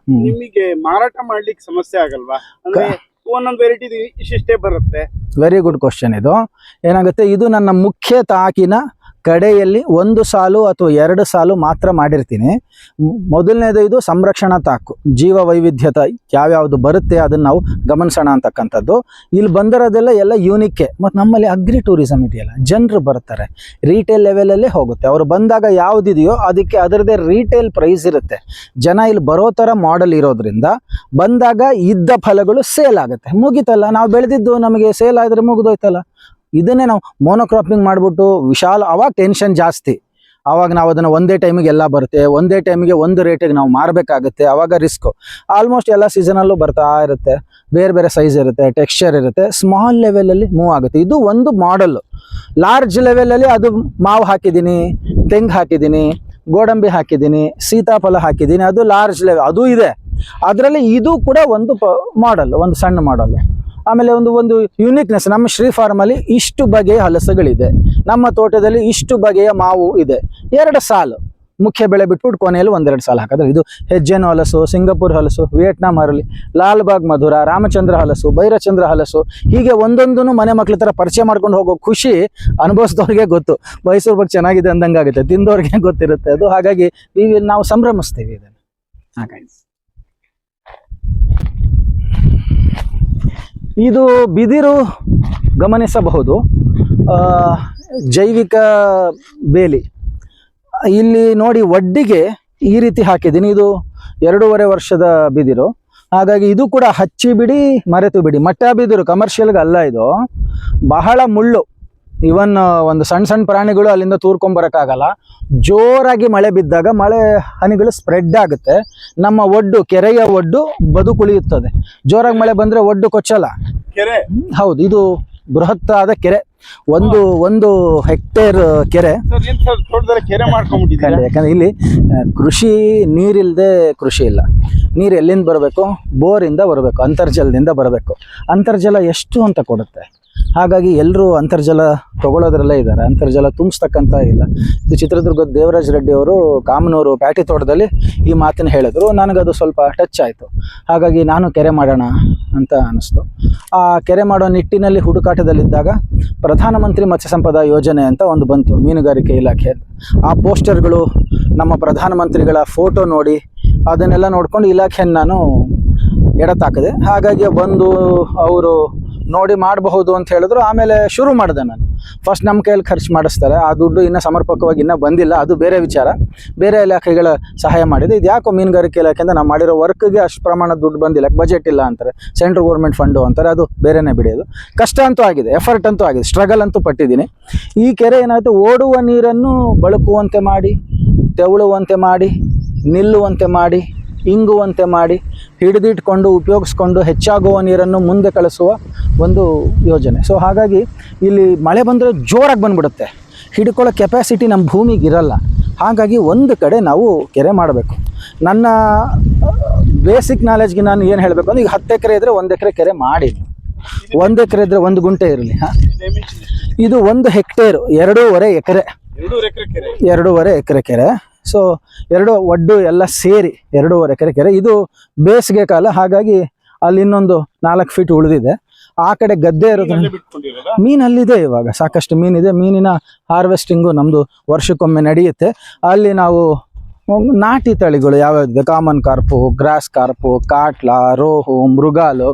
S2: ನಿಮಗೆ ಮಾರಾಟ ಮಾಡ್ಲಿಕ್ಕೆ ಸಮಸ್ಯೆ ಆಗಲ್ವಾ? ಅಂದ್ರೆ ಒಂದೊಂದು ವೆರೈಟಿ ಇಷ್ಟೇ ಬರುತ್ತೆ.
S1: Very good question. ಇದು ಏನಾಗುತ್ತೆ, ಇದು ನನ್ನ ಮುಖ್ಯ ತಾಕಿನ ಕಡೆಯಲ್ಲಿ 1 ಸಾಲು ಅಥವಾ 2 ಸಾಲು ಮಾತ್ರ ಮಾಡಿರ್ತೀನಿ. ಮೊದಲನೇದು ಇದು ಸಂರಕ್ಷಣಾ ತಾಕು, ಜೀವ ವೈವಿಧ್ಯತೆ ಯಾವ್ಯಾವುದು ಬರುತ್ತೆ ಅದನ್ನು ನಾವು ಗಮನಿಸೋಣ ಅಂತಕ್ಕಂಥದ್ದು. ಇಲ್ಲಿ ಬಂದಿರೋದೆಲ್ಲ ಎಲ್ಲ ಯೂನಿಕ್ಕೆ. ಮತ್ತು ನಮ್ಮಲ್ಲಿ ಅಗ್ರಿ ಟೂರಿಸಮ್ ಇದೆಯಲ್ಲ, ಜನರು ಬರ್ತಾರೆ, ರೀಟೇಲ್ ಲೆವೆಲಲ್ಲೇ ಹೋಗುತ್ತೆ. ಅವರು ಬಂದಾಗ ಯಾವುದಿದೆಯೋ ಅದಕ್ಕೆ ಅದರದ್ದೇ ರೀಟೇಲ್ ಪ್ರೈಸ್ ಇರುತ್ತೆ. ಜನ ಇಲ್ಲಿ ಬರೋ ಥರ ಮಾಡೆಲ್ ಇರೋದ್ರಿಂದ ಬಂದಾಗ ಇದ್ದ ಫಲಗಳು ಸೇಲ್ ಆಗುತ್ತೆ. ಮುಗಿತಲ್ಲ, ನಾವು ಬೆಳೆದಿದ್ದು ನಮಗೆ ಸೇಲ್ ಆದರೆ ಮುಗಿದೋಯ್ತಲ್ಲ. ಇದನ್ನೇ ನಾವು ಮೋನೋಕ್ರಾಪಿಂಗ್ ಮಾಡಿಬಿಟ್ಟು ವಿಶಾಲ, ಅವಾಗ ಟೆನ್ಷನ್ ಜಾಸ್ತಿ. ಆವಾಗ ನಾವು ಅದನ್ನು ಒಂದೇ ಟೈಮಿಗೆ ಎಲ್ಲ ಬರುತ್ತೆ, ಒಂದೇ ಟೈಮಿಗೆ ಒಂದು ರೇಟಿಗೆ ನಾವು ಮಾರಬೇಕಾಗುತ್ತೆ, ಆವಾಗ ರಿಸ್ಕು. ಆಲ್ಮೋಸ್ಟ್ ಎಲ್ಲ ಸೀಸನಲ್ಲೂ ಬರ್ತಾ ಇರುತ್ತೆ, ಬೇರೆ ಬೇರೆ ಸೈಜ್ ಇರುತ್ತೆ, ಟೆಕ್ಸ್ಚರ್ ಇರುತ್ತೆ. ಸ್ಮಾಲ್ ಲೆವೆಲಲ್ಲಿ ಮೂವ್ ಆಗುತ್ತೆ. ಇದು ಒಂದು ಮಾಡೆಲ್ಲು. ಲಾರ್ಜ್ ಲೆವೆಲಲ್ಲಿ ಅದು ಮಾವು ಹಾಕಿದ್ದೀನಿ, ತೆಂಗು ಹಾಕಿದ್ದೀನಿ, ಗೋಡಂಬಿ ಹಾಕಿದ್ದೀನಿ, ಸೀತಾಫಲ ಹಾಕಿದ್ದೀನಿ, ಅದು ಲಾರ್ಜ್ ಲೆವೆಲ್, ಅದು ಇದೆ. ಅದರಲ್ಲಿ ಇದು ಕೂಡ ಒಂದು ಮಾಡೆಲ್, ಒಂದು ಸಣ್ಣ ಮಾಡಲ್. ಆಮೇಲೆ ಒಂದು ಯುನಿಕ್ನೆಸ್, ನಮ್ಮ ಶ್ರೀ ಫಾರ್ಮಲ್ಲಿ ಇಷ್ಟು ಬಗೆಯ ಹಲಸುಗಳಿದೆ, ನಮ್ಮ ತೋಟದಲ್ಲಿ ಇಷ್ಟು ಬಗೆಯ ಮಾವು ಇದೆ. 2 ಸಾಲು ಮುಖ್ಯ ಬೆಳೆ ಬಿಟ್ಬಿಟ್ಟು ಕೊನೆಯಲ್ಲಿ 1-2 ಸಾಲು ಹಾಕಿದ್ರೆ ಇದು ಹೆಜ್ಜೆನು ಹಲಸು, ಸಿಂಗಪುರ್ ಹಲಸು, ವಿಯೆಟ್ನಾಂ ಅರಳಿ, ಲಾಲ್ಬಾಗ್ ಮಧುರ, ರಾಮಚಂದ್ರ ಹಲಸು, ಭೈರಚಂದ್ರ ಹಲಸು, ಹೀಗೆ ಒಂದೊಂದನ್ನು ಮನೆ ಮಕ್ಳ ಥರ ಪರಿಚಯ ಮಾಡ್ಕೊಂಡು ಹೋಗೋ ಖುಷಿ ಅನುಭವಿಸಿದವ್ರಿಗೆ ಗೊತ್ತು. ಮೈಸೂರು ಬಗ್ಗೆ ಚೆನ್ನಾಗಿದೆ ಅಂದಂಗೆ ಆಗುತ್ತೆ, ತಿಂದವ್ರಿಗೆ ಗೊತ್ತಿರುತ್ತೆ ಅದು. ಹಾಗಾಗಿ ನಾವು ಸಂಭ್ರಮಿಸ್ತೀವಿ ಇದನ್ನು. ಹಾಗಾಗಿ ಇದು ಬಿದಿರು ಗಮನಿಸಬಹುದು, ಜೈವಿಕ ಬೇಲಿ. ಇಲ್ಲಿ ನೋಡಿ, ಒಡ್ಡಿಗೆ ಈ ರೀತಿ ಹಾಕಿದ್ದೀನಿ. ಇದು 2.5 ವರ್ಷದ ಬಿದಿರು. ಹಾಗಾಗಿ ಇದು ಕೂಡ ಹಚ್ಚಿ ಬಿಡಿ ಮರೆತು ಬಿಡಿ, ಮಟ್ಟ ಬಿದಿರು, ಕಮರ್ಷಿಯಲ್ಗೆ ಅಲ್ಲ ಇದು. ಬಹಳ ಮುಳ್ಳು. ಇವನ್ ಒಂದು ಸಣ್ಣ ಪ್ರಾಣಿಗಳು ಅಲ್ಲಿಂದ ತೂರ್ಕೊಂಬರೋಕ್ಕಾಗಲ್ಲ. ಜೋರಾಗಿ ಮಳೆ ಬಿದ್ದಾಗ ಮಳೆ ಹನಿಗಳು ಸ್ಪ್ರೆಡ್ ಆಗುತ್ತೆ. ನಮ್ಮ ಒಡ್ಡು, ಕೆರೆಯ ಒಡ್ಡು ಬದುಕುಳಿಯುತ್ತದೆ. ಜೋರಾಗಿ ಮಳೆ ಬಂದರೆ ಒಡ್ಡು ಕೊಚ್ಚಲ್ಲ.
S2: ಕೆರೆ,
S1: ಹೌದು, ಇದು ಬೃಹತ್ತಾದ ಕೆರೆ, ಒಂದು ಹೆಕ್ಟೇರ್ ಕೆರೆ.
S2: ಕೆರೆ ಮಾಡ್ಕೊಂಡ್ಬಿಟ್ಟಿದ್ದಾರೆ.
S1: ಯಾಕಂದ್ರೆ ಇಲ್ಲಿ ಕೃಷಿ, ನೀರಿಲ್ಲದೆ ಕೃಷಿ ಇಲ್ಲ. ನೀರು ಎಲ್ಲಿಂದ ಬರಬೇಕು? ಬೋರಿಂದ ಬರಬೇಕು, ಅಂತರ್ಜಲದಿಂದ ಬರಬೇಕು. ಅಂತರ್ಜಲ ಎಷ್ಟು ಅಂತ ಕೊಡುತ್ತೆ. ಹಾಗಾಗಿ ಎಲ್ಲರೂ ಅಂತರ್ಜಲ ತಗೊಳ್ಳೋದ್ರಲ್ಲೇ ಇದ್ದಾರೆ, ಅಂತರ್ಜಲ ತುಂಬಿಸ್ತಕ್ಕಂಥ ಇಲ್ಲ. ಇದು ಚಿತ್ರದುರ್ಗದ ದೇವರಾಜ್ ರೆಡ್ಡಿ ಅವರು ಕಾಮನೂರು ಪ್ಯಾಟಿ ತೋಟದಲ್ಲಿ ಈ ಮಾತನ್ನು ಹೇಳಿದ್ರು. ನನಗದು ಸ್ವಲ್ಪ ಟಚ್ ಆಯಿತು. ಹಾಗಾಗಿ ನಾನು ಕೆರೆ ಮಾಡೋಣ ಅಂತ ಅನ್ನಿಸ್ತು. ಆ ಕೆರೆ ಮಾಡೋ ನಿಟ್ಟಿನಲ್ಲಿ ಹುಡುಕಾಟದಲ್ಲಿದ್ದಾಗ ಪ್ರಧಾನಮಂತ್ರಿ ಮತ್ಸ್ಯ ಸಂಪದ ಯೋಜನೆ ಅಂತ ಒಂದು ಬಂತು, ಮೀನುಗಾರಿಕೆ ಇಲಾಖೆ. ಆ ಪೋಸ್ಟರ್ಗಳು, ನಮ್ಮ ಪ್ರಧಾನಮಂತ್ರಿಗಳ ಫೋಟೋ ನೋಡಿ ಅದನ್ನೆಲ್ಲ ನೋಡ್ಕೊಂಡು ಇಲಾಖೆಯನ್ನು ನಾನು ಎಡತಾಕಿದೆ. ಹಾಗಾಗಿ ಬಂದು ಅವರು ನೋಡಿ ಮಾಡಬಹುದು ಅಂತ ಹೇಳಿದ್ರು. ಆಮೇಲೆ ಶುರು ಮಾಡಿದೆ ನಾನು. ಫಸ್ಟ್ ನಮ್ಮ ಕೈಯಲ್ಲಿ ಖರ್ಚು ಮಾಡಿಸ್ತಾರೆ, ಆ ದುಡ್ಡು ಇನ್ನೂ ಸಮರ್ಪಕವಾಗಿ ಇನ್ನೂ ಬಂದಿಲ್ಲ, ಅದು ಬೇರೆ ವಿಚಾರ. ಬೇರೆ ಇಲಾಖೆಗಳ ಸಹಾಯ ಮಾಡಿದೆ. ಇದು ಯಾಕೋ ಮೀನುಗಾರಿಕೆ ಇಲಾಖೆಯಿಂದ ನಾವು ಮಾಡಿರೋ ವರ್ಕ್ಗೆ ಅಷ್ಟು ಪ್ರಮಾಣದ ದುಡ್ಡು ಬಂದಿಲ್ಲ, ಬಜೆಟ್ ಇಲ್ಲ ಅಂತಾರೆ, ಸೆಂಟ್ರಲ್ ಗೌರ್ಮೆಂಟ್ ಫಂಡು ಅಂತಾರೆ. ಅದು ಬೇರೆನೇ ಬಿಡೋದು. ಕಷ್ಟ ಅಂತೂ ಆಗಿದೆ, ಎಫರ್ಟ್ ಅಂತೂ ಆಗಿದೆ, ಸ್ಟ್ರಗಲ್ ಅಂತೂ ಪಟ್ಟಿದ್ದೀನಿ. ಈ ಕೆರೆ ಏನಾಯಿತು, ಓಡುವ ನೀರನ್ನು ಬಳಕುವಂತೆ ಮಾಡಿ ತೆವಳುವಂತೆ ಮಾಡಿ, ನಿಲ್ಲುವಂತೆ ಮಾಡಿ, ಇಂಗುವಂತೆ ಮಾಡಿ, ಹಿಡಿದಿಟ್ಕೊಂಡು ಉಪಯೋಗಿಸ್ಕೊಂಡು ಹೆಚ್ಚಾಗುವ ನೀರನ್ನು ಮುಂದೆ ಕಳಿಸುವ ಒಂದು ಯೋಜನೆ. ಸೊ ಹಾಗಾಗಿ ಇಲ್ಲಿ ಮಳೆ ಬಂದರೆ ಜೋರಾಗಿ ಬಂದ್ಬಿಡುತ್ತೆ, ಹಿಡ್ಕೊಳ್ಳೋ ಕೆಪಾಸಿಟಿ ನಮ್ಮ ಭೂಮಿಗೆ ಇರಲ್ಲ. ಹಾಗಾಗಿ ಒಂದು ಕಡೆ ನಾವು ಕೆರೆ ಮಾಡಬೇಕು. ನನ್ನ ಬೇಸಿಕ್ ನಾಲೆಜ್ಗೆ ನಾನು ಏನು ಹೇಳಬೇಕು ಅಂದರೆ, ಈಗ 10 ಎಕರೆ ಇದ್ದರೆ 1 ಎಕರೆ ಕೆರೆ ಮಾಡಿ. 1 ಎಕರೆ ಇದ್ದರೆ 1 ಗುಂಟೆ ಇರಲಿ. ಇದು 1 ಹೆಕ್ಟೇರು 2.5 ಎಕರೆ, 2.5 ಎಕರೆ ಕೆರೆ. ಸೊ ಒಡ್ಡು ಎಲ್ಲ ಸೇರಿ 2.5 ಎಕರೆ ಕೆರೆ. ಇದು ಬೇಸಿಗೆ ಕಾಲ, ಹಾಗಾಗಿ ಅಲ್ಲಿ ಇನ್ನೊಂದು 4 ಫೀಟ್ ಉಳಿದಿದೆ. ಆ ಕಡೆ ಗದ್ದೆ ಇರೋದ್ರಿಂದ ಮೀನು ಅಲ್ಲಿದೆ, ಇವಾಗ ಸಾಕಷ್ಟು ಮೀನಿದೆ. ಮೀನಿನ ಹಾರ್ವೆಸ್ಟಿಂಗು ನಮ್ಮದು ವರ್ಷಕ್ಕೊಮ್ಮೆ ನಡೆಯುತ್ತೆ. ಅಲ್ಲಿ ನಾವು ನಾಟಿ ತಳಿಗಳು ಯಾವ್ಯಾವುದಿದೆ, common carp, grass carp, catla, rohu, mrigal,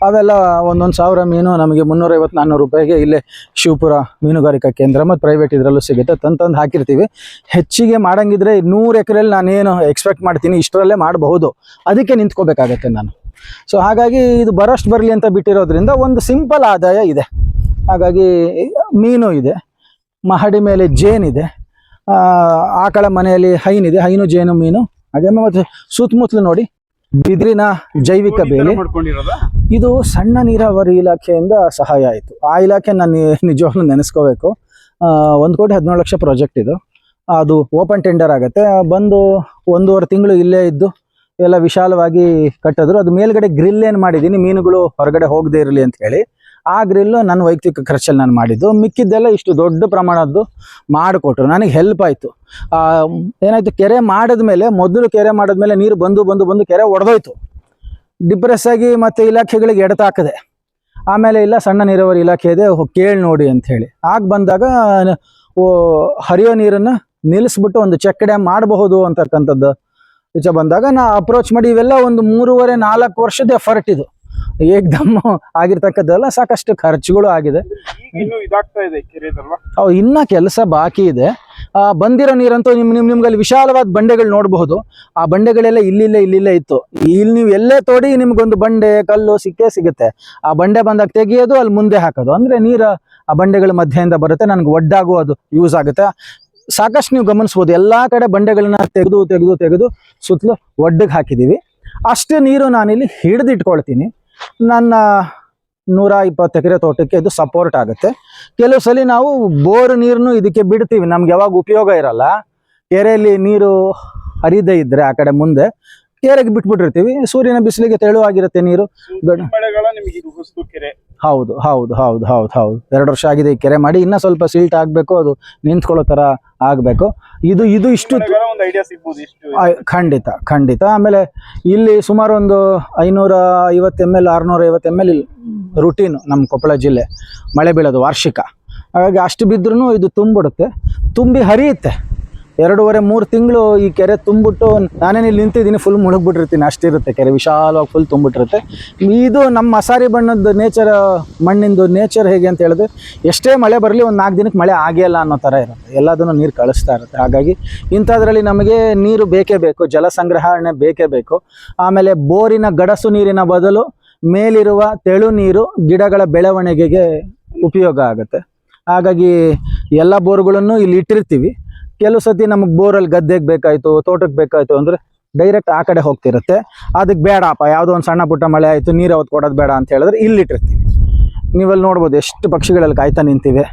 S1: ಅವೆಲ್ಲ 1,000 ಮೀನು ನಮಗೆ 350-400 ರೂಪಾಯಿಗೆ ಇಲ್ಲೇ ಶಿವಪುರ ಮೀನುಗಾರಿಕಾ ಕೇಂದ್ರ ಮತ್ತು ಪ್ರೈವೇಟ್ ಇದರಲ್ಲೂ ಸಿಗುತ್ತೆ. ತಂದು ಹಾಕಿರ್ತೀವಿ. ಹೆಚ್ಚಿಗೆ ಮಾಡಂಗಿದ್ರೆ 100 ಎಕರೆಯಲ್ಲಿ ನಾನೇನು ಎಕ್ಸ್ಪೆಕ್ಟ್ ಮಾಡ್ತೀನಿ ಇಷ್ಟರಲ್ಲೇ ಮಾಡಬಹುದು, ಅದಕ್ಕೆ ನಿಂತ್ಕೋಬೇಕಾಗತ್ತೆ ನಾನು. ಸೊ ಹಾಗಾಗಿ ಇದು ಬರೋಷ್ಟು ಬರಲಿ ಅಂತ ಬಿಟ್ಟಿರೋದ್ರಿಂದ ಒಂದು ಸಿಂಪಲ್ ಆದಾಯ ಇದೆ. ಹಾಗಾಗಿ ಮೀನು ಇದೆ, ಮಹಡಿ ಮೇಲೆ ಜೇನಿದೆ, ಆಕಳ ಮನೆಯಲ್ಲಿ ಹೈನಿದೆ, ಹೈನು ಜೇನು ಮೀನು. ಹಾಗೆ ಮತ್ತು ಸುತ್ತಮುತ್ತಲು ನೋಡಿ ಬಿದಿರಿನ ಜೈವಿಕ ಬೇಲಿ. ಇದು ಸಣ್ಣ ನೀರಾವರಿ ಇಲಾಖೆಯಿಂದ ಸಹಾಯ ಆಯಿತು. ಆ ಇಲಾಖೆ ನಾನು ನಿಜವಾಗ್ಲೂ ನೆನೆಸ್ಕೋಬೇಕು. 1,17,00,000 ಪ್ರಾಜೆಕ್ಟ್ ಇದು. ಅದು ಓಪನ್ ಟೆಂಡರ್ ಆಗುತ್ತೆ. ಬಂದು 1.5 ತಿಂಗಳು ಇಲ್ಲೇ ಇದ್ದು ಎಲ್ಲ ವಿಶಾಲವಾಗಿ ಕಟ್ಟಿದ್ರು. ಅದು ಮೇಲ್ಗಡೆ ಗ್ರಿಲ್ ಏನು ಮಾಡಿದ್ದೀನಿ, ಮೀನುಗಳು ಹೊರಗಡೆ ಹೋಗದೇ ಇರಲಿ ಅಂತ ಹೇಳಿ. ಆ ಗ್ರಿಲ್ಲು ನನ್ನ ವೈಯಕ್ತಿಕ ಖರ್ಚಲ್ಲಿ ನಾನು ಮಾಡಿದ್ದು. ಮಿಕ್ಕಿದ್ದೆಲ್ಲ ಇಷ್ಟು ದೊಡ್ಡ ಪ್ರಮಾಣದ್ದು ಮಾಡಿಕೊಟ್ರು, ನನಗೆ ಹೆಲ್ಪ್ ಆಯಿತು. ಏನಾಯಿತು, ಕೆರೆ ಮಾಡಿದ್ಮೇಲೆ, ಮೊದಲು ಕೆರೆ ಮಾಡಿದ್ಮೇಲೆ ನೀರು ಬಂದು ಕೆರೆ ಒಡೆದೋಯ್ತು. ಡಿಪ್ರೆಸ್ ಆಗಿ ಮತ್ತೆ ಇಲಾಖೆಗಳಿಗೆ ಎಡತಾಕದೆ. ಆಮೇಲೆ ಇಲ್ಲ, ಸಣ್ಣ ನೀರಾವರಿ ಇಲಾಖೆ ಇದೆ, ಕೇಳಿ ನೋಡಿ ಅಂಥೇಳಿ. ಆಗ ಬಂದಾಗ ಹರಿಯೋ ನೀರನ್ನು ನಿಲ್ಲಿಸ್ಬಿಟ್ಟು ಒಂದು ಚೆಕ್ ಡ್ಯಾಮ್ ಮಾಡಬಹುದು ಅಂತಕ್ಕಂಥದ್ದು ವಿಚಾರ ಬಂದಾಗ ನಾ ಅಪ್ರೋಚ್ ಮಾಡಿ. ಇವೆಲ್ಲ ಒಂದು 3.5-4 ವರ್ಷದ ಎಫರ್ಟ್ ಇದು. ಏಕ್ದಮ್ ಆಗಿರ್ತಕ್ಕದ್ದಲ್ಲ, ಸಾಕಷ್ಟು ಖರ್ಚುಗಳು ಆಗಿದೆ. ಇನ್ನ ಕೆಲಸ ಬಾಕಿ ಇದೆ. ಬಂದಿರೋ ನೀರಂತೂ ನಿಮ್ಗೆ ಅಲ್ಲಿ ವಿಶಾಲವಾದ ಬಂಡೆಗಳು ನೋಡಬಹುದು. ಆ ಬಂಡೆಗಳೆಲ್ಲ ಇಲ್ಲಿಲ್ಲೇ ಇತ್ತು. ಇಲ್ಲಿ ನೀವು ಎಲ್ಲೇ ತೋಡಿ ನಿಮ್ಗೊಂದು ಬಂಡೆ ಕಲ್ಲು ಸಿಗುತ್ತೆ. ಆ ಬಂಡೆ ಬಂದಾಗ ತೆಗಿಯೋದು, ಅಲ್ಲಿ ಮುಂದೆ ಹಾಕೋದು. ಅಂದ್ರೆ ನೀರು ಆ ಬಂಡೆಗಳ ಮಧ್ಯೆಯಿಂದ ಬರುತ್ತೆ, ನನಗೆ ಒಡ್ಡಾಗೂ ಅದು ಯೂಸ್ ಆಗುತ್ತೆ. ಸಾಕಷ್ಟು ನೀವು ಗಮನಿಸ್ಬೋದು, ಎಲ್ಲಾ ಕಡೆ ಬಂಡೆಗಳನ್ನ ತೆಗೆದು ಸುತ್ತಲೂ ಒಡ್ಡಿಗೆ ಹಾಕಿದೀವಿ. ಅಷ್ಟೇ ನೀರು ನಾನಿಲ್ಲಿ ಹಿಡಿದಿಟ್ಕೊಳ್ತೀನಿ. ನನ್ನ 120 ಎಕರೆ ತೋಟಕ್ಕೆ ಇದು ಸಪೋರ್ಟ್ ಆಗುತ್ತೆ. ಕೆಲವು ಸಲ ನಾವು ಬೋರ್ ನೀರನ್ನು ಇದಕ್ಕೆ ಬಿಡ್ತೀವಿ, ನಮ್ಗೆ ಯಾವಾಗ ಉಪಯೋಗ ಇರಲ್ಲ. ಕೆರೆಯಲ್ಲಿ ನೀರು ಹರಿದೇ ಇದ್ರೆ ಆ ಕಡೆ ಮುಂದೆ ಕೆರೆಗೆ ಬಿಟ್ಬಿಟ್ಟಿರ್ತೀವಿ. ಸೂರ್ಯನ ಬಿಸಿಲಿಗೆ ತೆಳುವಾಗಿರುತ್ತೆ ನೀರು. ಹೌದು 2 ವರ್ಷ ಆಗಿದೆ ಈ ಕೆರೆ ಮಾಡಿ. ಇನ್ನೂ ಸ್ವಲ್ಪ ಸಿಲ್ಟ್ ಆಗಬೇಕು, ಅದು ನಿಂತ್ಕೊಳ್ಳೋ ಥರ ಆಗಬೇಕು. ಇದು ಇಷ್ಟು ಖಂಡಿತ. ಆಮೇಲೆ ಇಲ್ಲಿ ಸುಮಾರು ಒಂದು 550 ml 650 ml ರುಟೀನ್ ನಮ್ಮ ಕೊಪ್ಪಳ ಜಿಲ್ಲೆ ಮಳೆ ಬೀಳೋದು ವಾರ್ಷಿಕ. ಹಾಗಾಗಿ ಅಷ್ಟು ಬಿದ್ರೂ ಇದು ತುಂಬಿಡುತ್ತೆ, ತುಂಬಿ ಹರಿಯುತ್ತೆ. 2.5-3 ತಿಂಗಳು ಈ ಕೆರೆ ತುಂಬಿಟ್ಟು ನಾನೇನು ಇಲ್ಲಿ ನಿಂತಿದ್ದೀನಿ, ಫುಲ್ ಮುಳುಗ್ಬಿಟ್ಟಿರ್ತೀನಿ. ಅಷ್ಟಿರುತ್ತೆ ಕೆರೆ, ವಿಶಾಲವಾಗಿ ಫುಲ್ ತುಂಬಿಟ್ಟಿರುತ್ತೆ. ಇದು ನಮ್ಮ ಮಸಾರಿ ಬಣ್ಣದ ನೇಚರ್, ಮಣ್ಣಿಂದು ನೇಚರ್ ಹೇಗೆ ಅಂತ ಹೇಳಿದ್ರೆ, ಎಷ್ಟೇ ಮಳೆ ಬರಲಿ ಒಂದು 4 ದಿನಕ್ಕೆ ಮಳೆ ಆಗಿಲ್ಲ ಅನ್ನೋ ಥರ ಇರುತ್ತೆ. ಎಲ್ಲದನ್ನು ನೀರು ಕಳಿಸ್ತಾ ಇರುತ್ತೆ. ಹಾಗಾಗಿ ಇಂಥದ್ರಲ್ಲಿ ನಮಗೆ ನೀರು ಬೇಕೇ ಬೇಕು, ಜಲ ಸಂಗ್ರಹಣೆ ಬೇಕೇ ಬೇಕು. ಆಮೇಲೆ ಬೋರಿನ ಗಡಸು ನೀರಿನ ಬದಲು ಮೇಲಿರುವ ತೆಳು ನೀರು ಗಿಡಗಳ ಬೆಳವಣಿಗೆಗೆ ಉಪಯೋಗ ಆಗುತ್ತೆ. ಹಾಗಾಗಿ ಎಲ್ಲ ಬೋರ್ಗಳನ್ನು ಇಲ್ಲಿ ಇಟ್ಟಿರ್ತೀವಿ. ಕೆಲವು ಸತಿ ನಮಗೆ ಬೋರಲ್ಲಿ ಗದ್ದೆಗೆ ಬೇಕಾಯಿತು, ತೋಟಕ್ಕೆ ಬೇಕಾಯಿತು ಅಂದರೆ ಡೈರೆಕ್ಟ್ ಆ ಕಡೆ ಹೋಗ್ತಿರುತ್ತೆ. ಅದಕ್ಕೆ ಬೇಡಪ್ಪ, ಯಾವುದೋ ಒಂದು ಸಣ್ಣ ಪುಟ್ಟ ಮಳೆ ಆಯಿತು, ನೀರು ಅವತ್ತು ಕೊಡೋದು ಬೇಡ ಅಂತ ಹೇಳಿದ್ರೆ ಇಲ್ಲಿಟ್ಟಿರ್ತೀವಿ. ನೀವಲ್ಲಿ ನೋಡ್ಬೋದು ಎಷ್ಟು ಪಕ್ಷಿಗಳಲ್ಲಿ ಕಾಯ್ತಾ ನಿಂತಿವೆ,